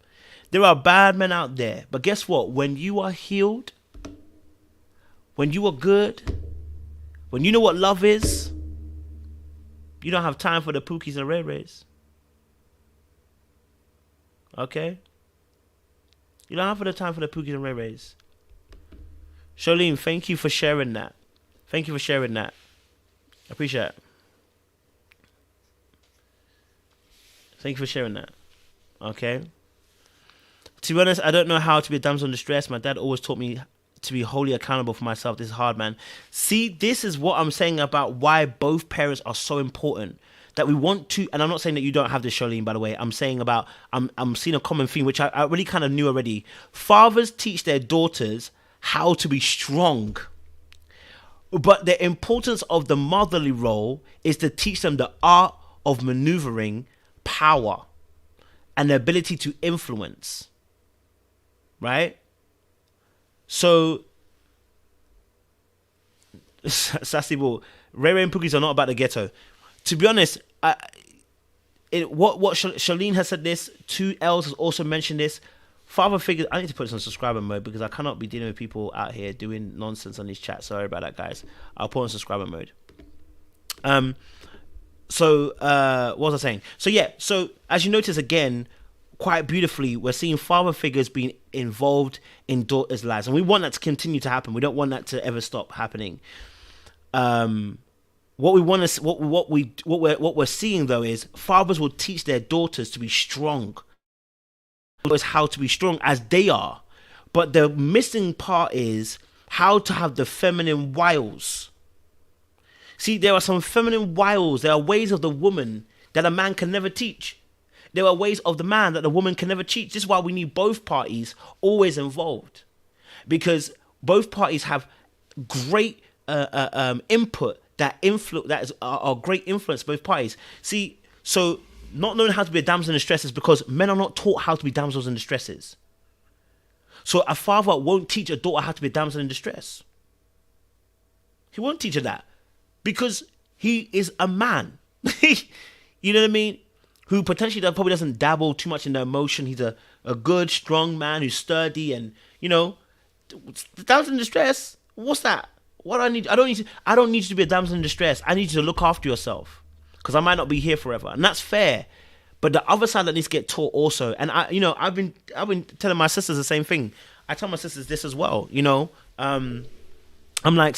There are bad men out there. But guess what? When you are healed, when you are good, when you know what love is, you don't have time for the Pookies and Ray Rays. Okay? You don't have the time for the Pookies and Ray Rays. Charlene, thank you for sharing that. Thank you for sharing that. I appreciate it. Thank you for sharing that. Okay. To be honest, I don't know how to be a damsel in distress. My dad always taught me to be wholly accountable for myself. This is hard, man. See, this is what I'm saying about why both parents are so important. That we want to, and I'm not saying that you don't have this, Charlene, by the way. I'm saying about, I'm seeing a common theme, which I really kind of knew already. Fathers teach their daughters how to be strong. But the importance of the motherly role is to teach them the art of maneuvering power and the ability to influence. Right? So, Sassy Ball, Ray Ray and Pookies are not about the ghetto. To be honest, what Charlene has said this, 2Ls has also mentioned this. Father figures, I need to put this on subscriber mode because I cannot be dealing with people out here doing nonsense on these chats. Sorry about that, guys. I'll put on subscriber mode. So what was I saying? So yeah, so as you notice again, quite beautifully, we're seeing father figures being involved in daughters' lives, and we want that to continue to happen. We don't want that to ever stop happening. What we want to, what we're seeing though is fathers will teach their daughters to be strong. Is how to be strong as they are, but the missing part is how to have the feminine wiles. See, there are some feminine wiles. There are ways of the woman that a man can never teach. There are ways of the man that the woman can never teach. This is why we need both parties always involved, because both parties have great input that are great influence. Both parties. See, so not knowing how to be a damsel in distress is because men are not taught how to be damsels in distresses. So a father won't teach a daughter how to be a damsel in distress. He won't teach her that because he is a man. You know what I mean? Who potentially probably doesn't dabble too much in the emotion. He's a good, strong man who's sturdy and, you know, damsel in distress. What's that? What do I need? I don't need you to be a damsel in distress. I need you to look after yourself because I might not be here forever, and that's fair. But the other side that needs to get taught also, and I've been telling my sisters the same thing. I tell my sisters this as well. You know, I'm like,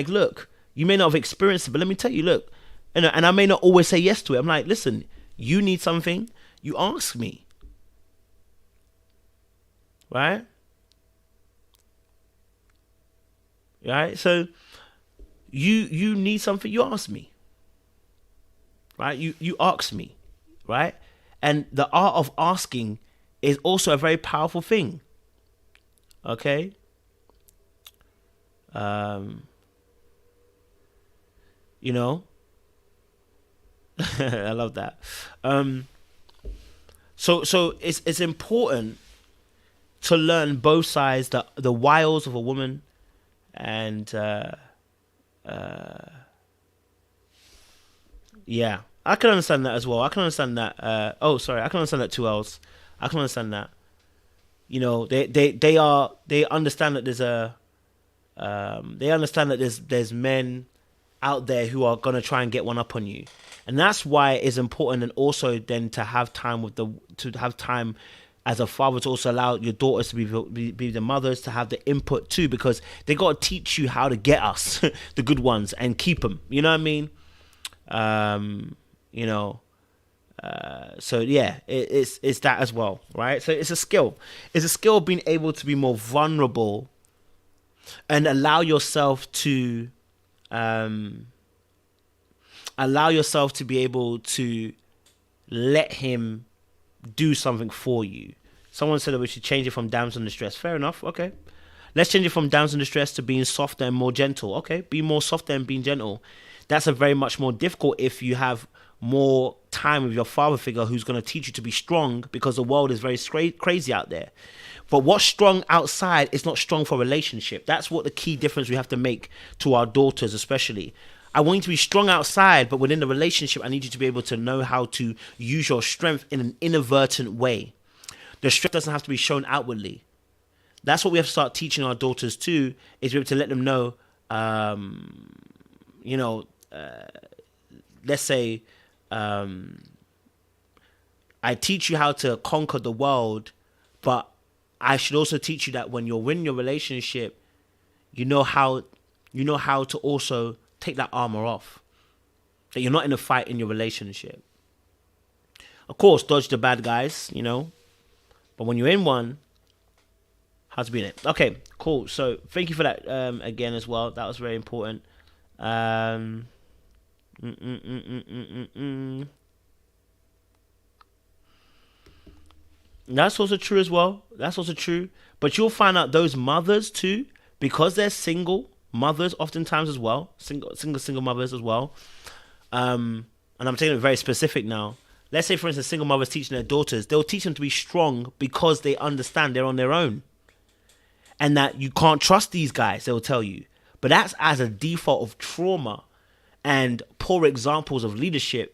look, you may not have experienced it, but let me tell you, look, and I may not always say yes to it. I'm like, listen, you need something, you ask me, right? Right. So you need something, you ask me, right? You ask me, right? And the art of asking is also a very powerful thing. Okay. You know, I love that. So it's important to learn both sides, the wiles of a woman, and yeah, I can understand that as well. I can understand that. I can understand that 2Ls. I can understand that. You know, they understand that there's men out there who are gonna try and get one up on you, and that's why it's important. And also then to have time as a father to also allow your daughters to be the mothers, to have the input too, because they got to teach you how to get us the good ones and keep them. You know what I mean? You know. So yeah, it's that as well, right? So it's a skill. It's a skill of being able to be more vulnerable and allow yourself to um, allow yourself to be able to let him do something for you. Someone said that we should change it from damsel in distress. Fair enough. Okay. Let's change it from damsel in distress to being softer and more gentle. Okay. Be more softer and being gentle. That's a very much more difficult if you have more time with your father figure who's going to teach you to be strong, because the world is very crazy out there. But what's strong outside is not strong for a relationship. That's what the key difference we have to make to our daughters, especially. I want you to be strong outside, but within the relationship, I need you to be able to know how to use your strength in an inadvertent way. The strength doesn't have to be shown outwardly. That's what we have to start teaching our daughters too, is be able to let them know, let's say, I teach you how to conquer the world, but I should also teach you that when you're in your relationship, you know how to also take that armor off. That you're not in a fight in your relationship. Of course, dodge the bad guys, but when you're in one, how to be in it. Okay, cool. So thank you for that again as well. That was very important. That's also true as well. That's also true. But you'll find out those mothers too, because they're single mothers oftentimes as well, single mothers as well. And I'm taking it very specific now. Let's say, for instance, single mothers teaching their daughters, they'll teach them to be strong because they understand they're on their own. And that you can't trust these guys, they'll tell you. But that's as a default of trauma and poor examples of leadership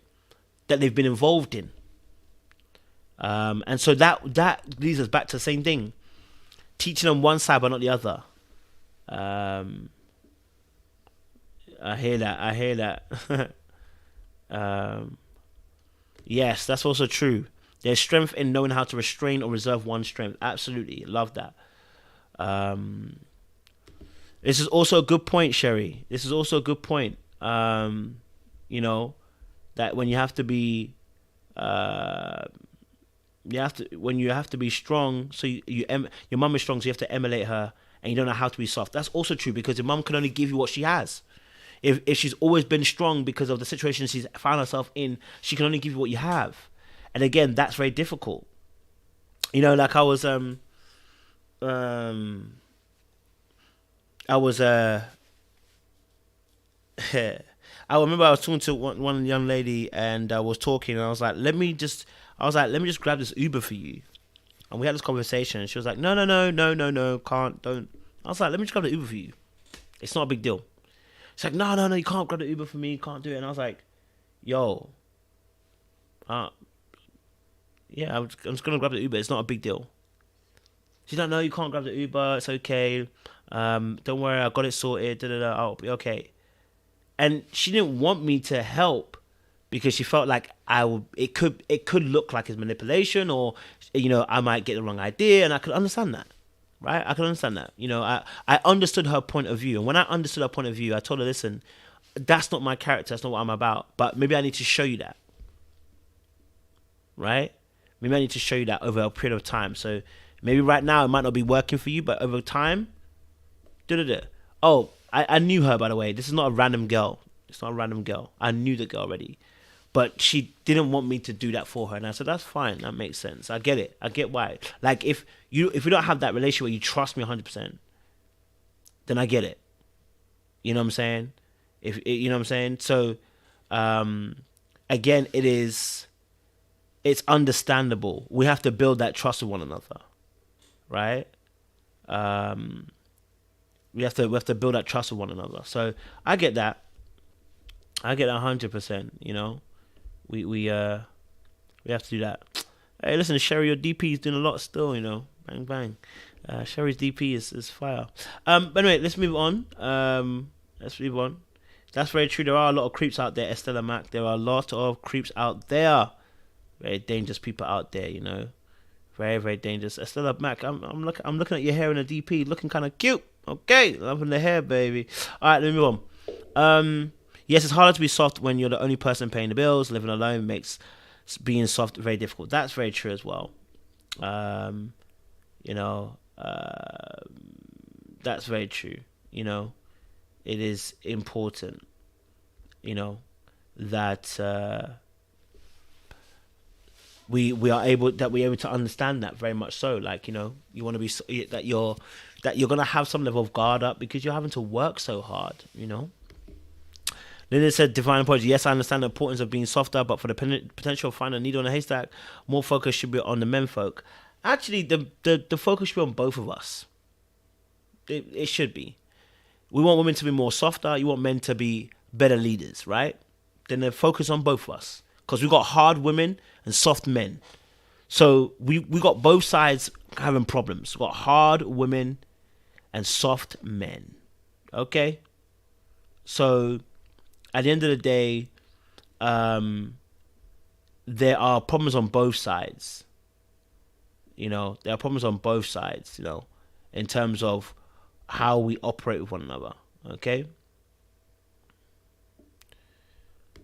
that they've been involved in. And so that leads us back to the same thing. Teaching them one side but not the other. I hear that. Yes, that's also true. There's strength in knowing how to restrain or reserve one's strength. Absolutely. Love that. This is also a good point, Sherry. This is also a good point. That when you have to be, when you have to be strong, so your mum is strong, so you have to emulate her, and you don't know how to be soft. That's also true, because your mum can only give you what she has. If she's always been strong because of the situation she's found herself in, she can only give you what you have. And again, that's very difficult. Like I remember I was talking to one young lady, and I was talking, and I was like, let me just grab this Uber for you. And we had this conversation, and she was like, no, can't, don't. I was like, let me just grab the Uber for you. It's not a big deal. She's like, no, you can't grab the Uber for me, you can't do it. And I was like, yo, yeah, I'm just gonna grab the Uber. It's not a big deal. She's like, no, you can't grab the Uber. It's okay. Don't worry, I got it sorted. I'll be okay. And she didn't want me to help because she felt like it could look like it's manipulation, or I might get the wrong idea, and I could understand that, right? I could understand that. I understood her point of view, and when I understood her point of view, I told her, listen, that's not my character. That's not what I'm about. But maybe I need to show you that, right? Maybe I need to show you that over a period of time. So maybe right now it might not be working for you, but over time, Oh, I knew her, by the way. This is not a random girl. It's not a random girl. I knew the girl already. But she didn't want me to do that for her. And I said, that's fine. That makes sense. I get it. I get why. Like, if you don't have that relationship where you trust me 100%, then I get it. You know what I'm saying? You know what I'm saying? So, again, it's understandable. We have to build that trust with one another, right? We have to build that trust with one another. So I get that. I get that 100%. We have to do that. Hey, listen, Sherry, your DP is doing a lot still. Bang bang. Sherry's DP is fire. But anyway, let's move on. That's very true. There are a lot of creeps out there, Estella Mac. There are a lot of creeps out there. Very dangerous people out there. Very, very dangerous. Estella Mac, I'm looking at your hair in a DP, looking kind of cute. Okay, loving the hair, baby. All right, let me move on. Yes, it's harder to be soft when you're the only person paying the bills. Living alone makes being soft very difficult. That's very true as well. That's very true. it is important, that we're able to understand that very much so. Like, you want to be that you're gonna have some level of guard up because you're having to work so hard. Then it said, divine apology. Yes, I understand the importance of being softer, but for the potential of finding a needle in a haystack, more focus should be on the men folk. Actually, the focus should be on both of us. It should be. We want women to be more softer. You want men to be better leaders, right? Then they focus on both of us, because we got hard women and soft men. So we got both sides having problems. We got hard women and soft men. Okay? So at the end of the day, there are problems on both sides. There are problems on both sides, in terms of how we operate with one another. Okay?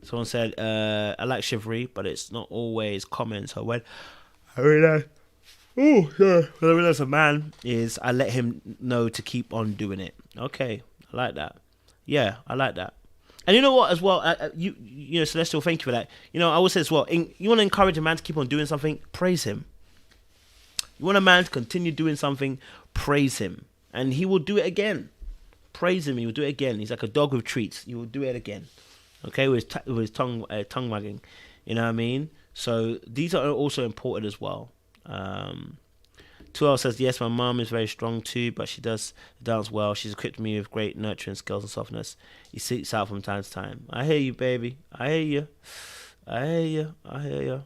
Someone said, I like chivalry, but it's not always common. So when I realize a man is, I let him know to keep on doing it. Okay, I like that. Yeah, I like that. And you know what, as well, Celestial, thank you for that. I always say as well, you want to encourage a man to keep on doing something, praise him. You want a man to continue doing something, praise him. And he will do it again. Praise him, he will do it again. He's like a dog with treats. He will do it again. Okay, with his tongue wagging. You know what I mean? So these are also important as well. 2L says, yes, my mom is very strong too, but she does dance well. She's equipped me with great nurturing skills and softness. He seeks out from time to time. I hear you, baby. I hear you.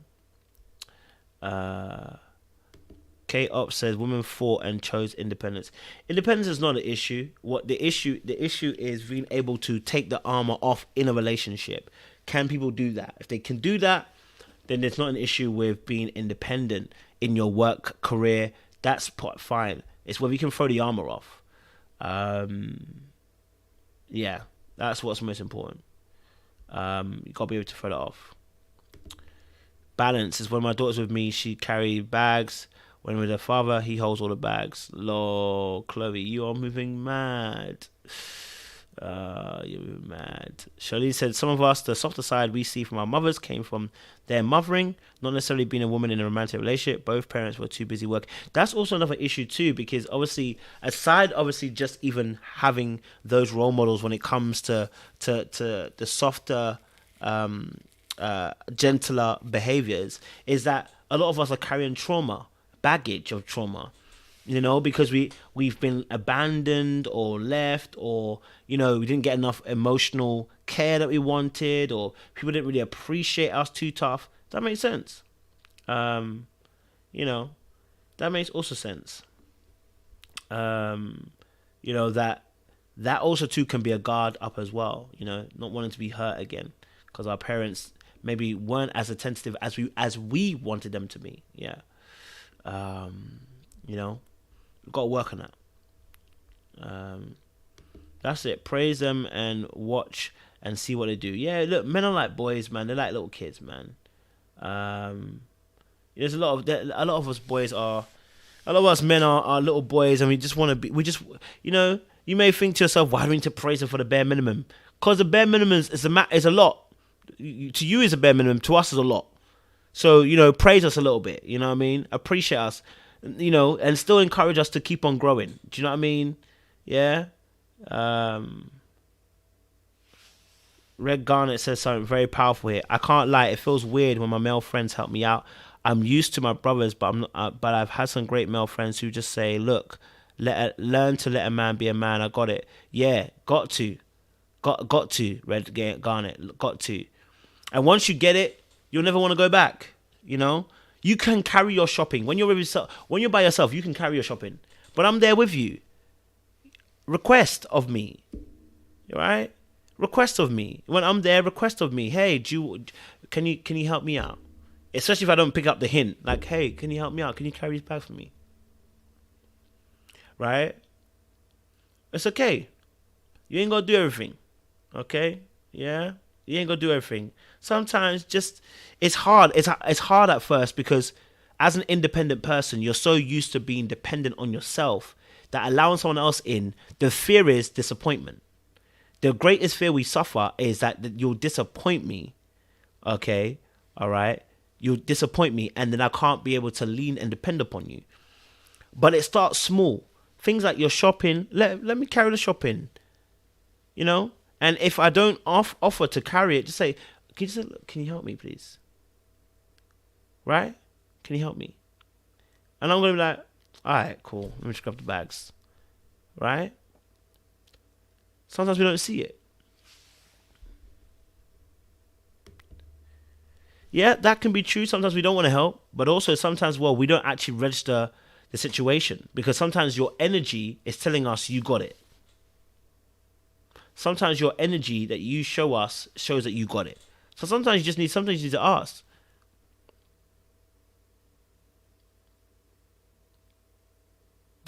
K-Op says, women fought and chose independence. Independence is not an issue. What the issue is being able to take the armor off in a relationship. Can people do that? If they can do that, then there's not an issue with being independent in your work career. That's fine. It's whether you can throw the armor off. Yeah, that's what's most important. You gotta be able to throw that off. Balance is when my daughter's with me, she carries bags. When with her father, he holds all the bags. Lord, Chloe, you are moving mad. You're moving mad. Shirley said, some of us, the softer side we see from our mothers came from their mothering, not necessarily being a woman in a romantic relationship. Both parents were too busy working. That's also another issue too, because obviously, aside just even having those role models when it comes to the softer, gentler behaviors, is that a lot of us are carrying baggage of trauma, because we've been abandoned or left, or we didn't get enough emotional care that we wanted, or people didn't really appreciate us too tough. That makes sense. That makes also sense. That also too can be a guard up as well, not wanting to be hurt again because our parents maybe weren't as attentive as we wanted them to be. Yeah. We've got to work on that. That's it. Praise them and watch and see what they do. Yeah, look, men are like boys, man. They're like little kids, man. There's a lot of us men are little boys, and we just want to be. You may think to yourself, why do we need to praise them for the bare minimum? Because the bare minimum is a lot. To you is a bare minimum. To us is a lot. So, praise us a little bit, you know what I mean? Appreciate us, and still encourage us to keep on growing. Do you know what I mean? Yeah. Red Garnet says something very powerful here. I can't lie, it feels weird when my male friends help me out. I'm used to my brothers, but I've had some great male friends who just say, look, learn to let a man be a man. I got it. Yeah, got to, Red Garnet, got to. And once you get it, you'll never want to go back. You can carry your shopping when you're with yourself. When you're by yourself, you can carry your shopping. But I'm there with you. Request of me, right? Request of me. When I'm there, request of me. Hey, can you help me out? Especially if I don't pick up the hint. Like, hey, can you help me out? Can you carry his bag for me? Right? It's okay. You ain't gonna do everything. Okay? Yeah? You ain't gonna do everything. Sometimes it's hard. It's hard at first because as an independent person, you're so used to being dependent on yourself that allowing someone else in, the fear is disappointment. The greatest fear we suffer is that you'll disappoint me. Okay, all right. You'll disappoint me, and then I can't be able to lean and depend upon you. But it starts small. Things like your shopping. Let me carry the shopping. You know. And if I don't offer to carry it, just say, can you help me, please? Right? Can you help me? And I'm gonna be like, all right, cool. Let me just grab the bags. Right? Sometimes we don't see it. Yeah, that can be true. Sometimes we don't want to help, but also sometimes, well, we don't actually register the situation because sometimes your energy is telling us you got it. Sometimes your energy that you show us shows that you got it. So sometimes you need to ask.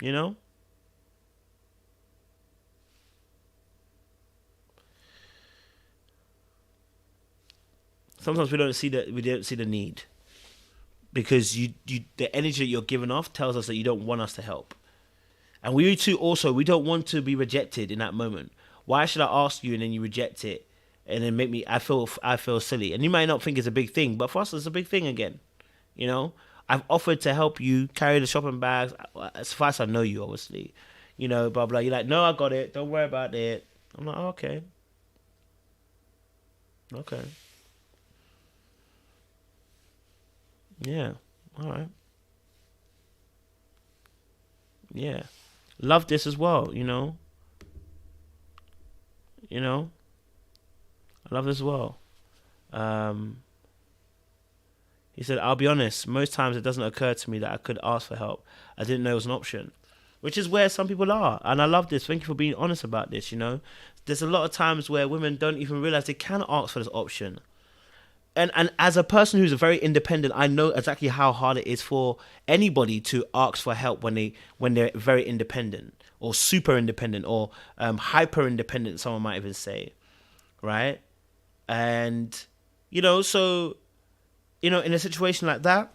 You know? Sometimes we don't see the need. Because the energy that you're giving off tells us that you don't want us to help. And we too also, we don't want to be rejected in that moment. Why should I ask you and then you reject it and then make me I feel silly? And you might not think it's a big thing, but for us it's a big thing again. You know? I've offered to help you carry the shopping bags as far as I know you, obviously. You know, blah blah. You're like, no, I got it. Don't worry about it. I'm like, oh, okay. Okay. Yeah. All right. Yeah. Love this as well, you know. You know. I love this as well. He said, I'll be honest, most times it doesn't occur to me that I could ask for help. I didn't know it was an option. Which is where some people are. And I love this. Thank you for being honest about this, you know. There's a lot of times where women don't even realize they can ask for this option. And as a person who's very independent, I know exactly how hard it is for anybody to ask for help when they're very independent or super independent or hyper independent, someone might even say, right? And you know, so you know, in a situation like that,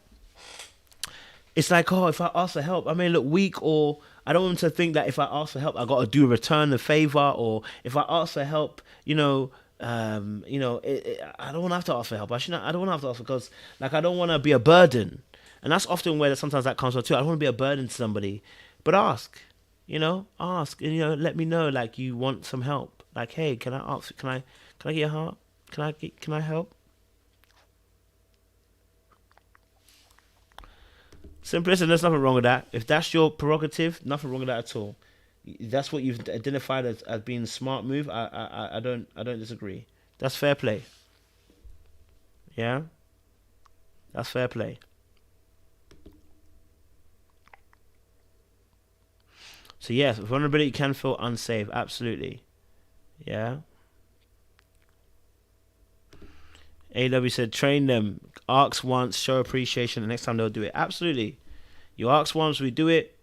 it's like, oh, if I ask for help, I may look weak, or I don't want them to think that if I ask for help, I got to do return the favor, or if I ask for help, I don't want to have to ask for help. I don't want to have to ask because, like, I don't want to be a burden, and that's often where sometimes that comes from too. I don't want to be a burden to somebody, but ask, and let me know, like, you want some help. Like, hey, can I ask? Can I get your help? Can I help? Simple. Listen, there's nothing wrong with that. If that's your prerogative, nothing wrong with that at all. That's what you've identified as being a smart move. I don't disagree. That's fair play. Yeah, that's fair play. So yes, vulnerability can feel unsafe. Absolutely. Yeah. AW said, train them. Ask once, show appreciation, and next time they'll do it. Absolutely. You ask once, we do it.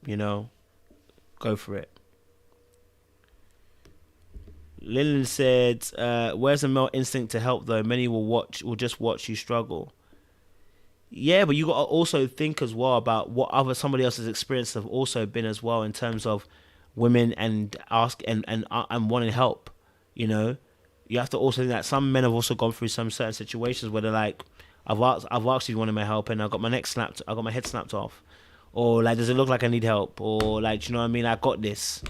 Go for it. Lillian said, where's the male instinct to help though? Many will just watch you struggle. Yeah, but you got to also think as well about what somebody else's experience have also been as well in terms of women and ask and wanting help. You have to also think that some men have also gone through some certain situations where they're like, I've asked if you wanted my help and I got my head snapped off, or like, does it look like I need help, or like, you know what I mean? I got this.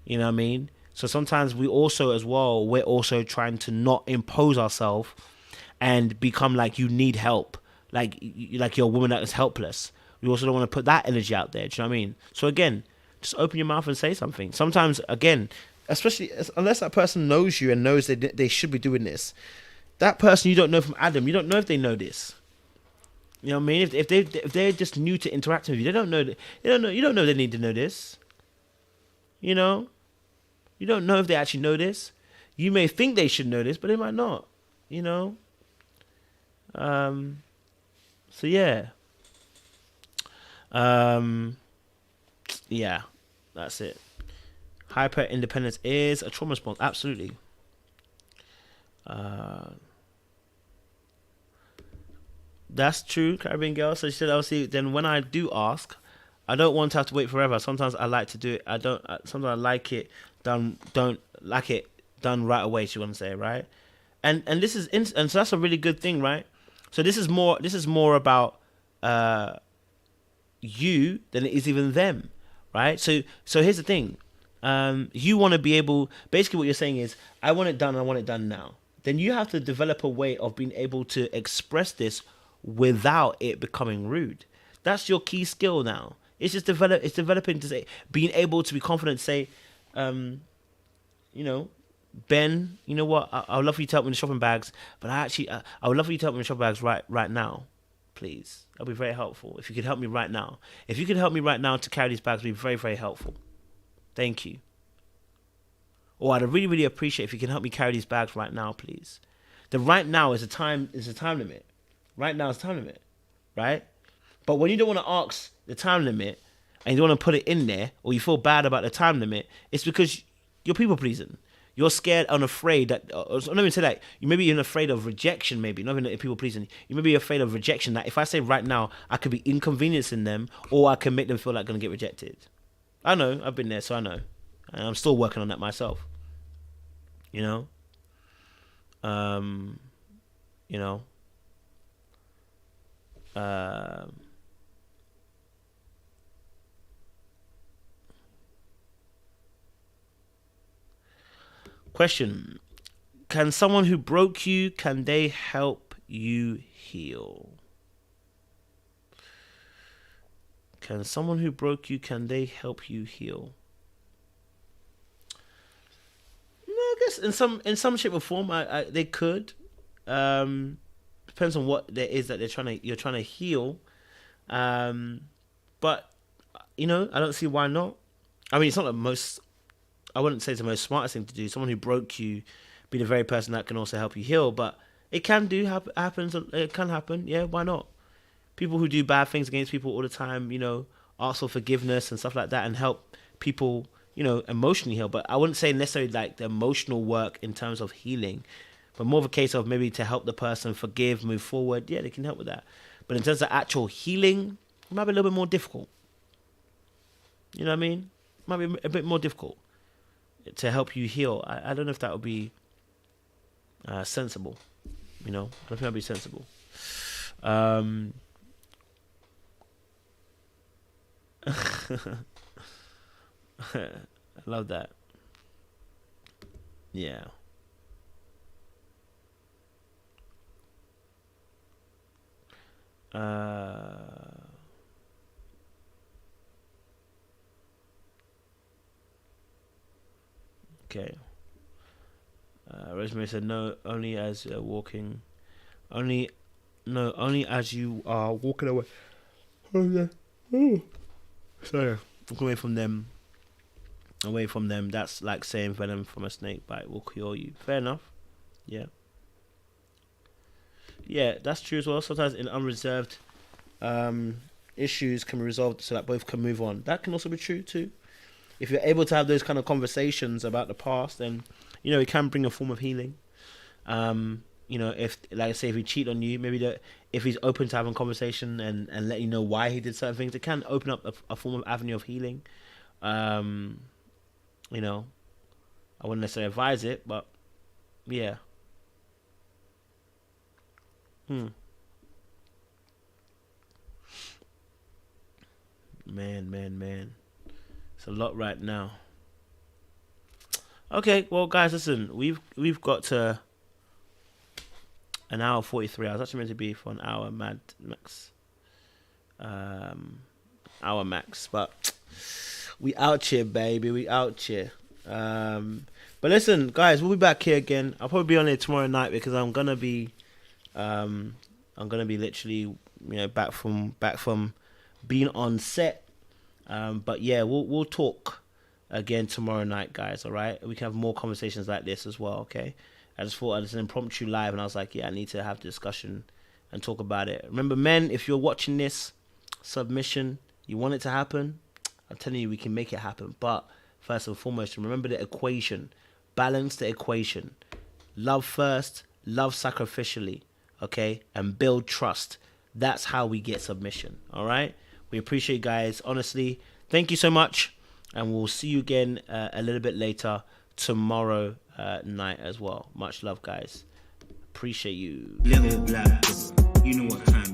You know what I mean? So sometimes we also as well, we're also trying to not impose ourselves and become like you need help, like you're a woman that is helpless. We also don't want to put that energy out there. Do you know what I mean? So again, just open your mouth and say something. Sometimes, again, especially unless that person knows you and knows they should be doing this, that person you don't know from Adam, you don't know if they know this. You know what I mean? If they're just new to interacting with you, you don't know they need to know this. You don't know if they actually know this. You may think they should know this, but they might not. So yeah. Yeah, that's it. Hyper independence is a trauma response. Absolutely. That's true, Caribbean girl. So she said, obviously, then when I do ask, I don't want to have to wait forever. Sometimes I like to do it. Sometimes I like it done. Don't like it done right away. She want to say, right? And this is and so that's a really good thing, right? So this is more about you than it is even them, right? So here's the thing. You want to be able. Basically, what you're saying is, I want it done. I want it done now. Then you have to develop a way of being able to express this without it becoming rude. That's your key skill now. It's developing to say, being able to be confident. To say, you know, Ben, you know what? I would love for you to help me with the shopping bags, but I would love for you to help me with the shopping bags right now, please. That'd be very helpful if you could help me right now. If you could help me right now to carry these bags, it'd be very, very helpful. Thank you. Or I'd really, really appreciate if you can help me carry these bags right now, please. The right now is a time limit. Right now is a time limit, right? But when you don't want to ask the time limit and you don't want to put it in there, or you feel bad about the time limit, it's because you're people pleasing. You're scared and afraid that, let me say that, you may be even afraid of rejection, maybe, not even people pleasing. You may be afraid of rejection, that if I say right now, I could be inconveniencing them, or I can make them feel like I'm going to get rejected. I know, I've been there, so I know. And I'm still working on that myself. You know? You know? Question. Can someone who broke you, can they help you heal? Can someone who broke you, can they help you heal? I guess in some shape or form, they could. Depends on what there is that you're trying to heal. But I don't see why not. I mean, it's not the most. I wouldn't say it's the most smartest thing to do. Someone who broke you, be the very person that can also help you heal. But it can happens. It can happen. Yeah, why not? People who do bad things against people all the time, ask for forgiveness and stuff like that, and help people, emotionally heal. But I wouldn't say necessarily like the emotional work in terms of healing, but more of a case of maybe to help the person forgive, move forward. Yeah, they can help with that. But in terms of actual healing, it might be a little bit more difficult. You know what I mean? It might be a bit more difficult to help you heal. I don't know if that would be sensible. I don't think that would be sensible. I love that. Yeah. Okay. Rosemary said no, only as walking, only as you are walking away. Oh yeah. Oh. Sorry, away from them. That's like saying venom from a snake bite will cure you. Fair enough. Yeah. Yeah, that's true as well. Sometimes in unreserved issues can be resolved so that both can move on. That can also be true too. If you're able to have those kind of conversations about the past, then it can bring a form of healing. If, like I say, if he cheat on you, maybe if he's open to having a conversation and let you know why he did certain things, it can open up a form of avenue of healing. I wouldn't necessarily advise it, but yeah. Man. It's a lot right now. Okay, well, guys, listen, we've got to an hour 43. I was actually meant to be for an hour max. Hour max, but we out here, baby. We out here. But listen, guys, we'll be back here again. I'll probably be on it tomorrow night because I'm gonna be literally, back from being on set. But yeah, we'll talk again tomorrow night, guys. All right, we can have more conversations like this as well. Okay, I just thought it's an impromptu live, and I was like, yeah, I need to have the discussion and talk about it. Remember, men, if you're watching this submission, you want it to happen, I'm telling you, we can make it happen. But first and foremost, remember the equation. Balance the equation. Love first, love sacrificially, okay, and build trust. That's how we get submission. All right. We appreciate you guys. Honestly, thank you so much. And we'll see you again a little bit later tomorrow night as well. Much love, guys. Appreciate you. Little black, you know what time.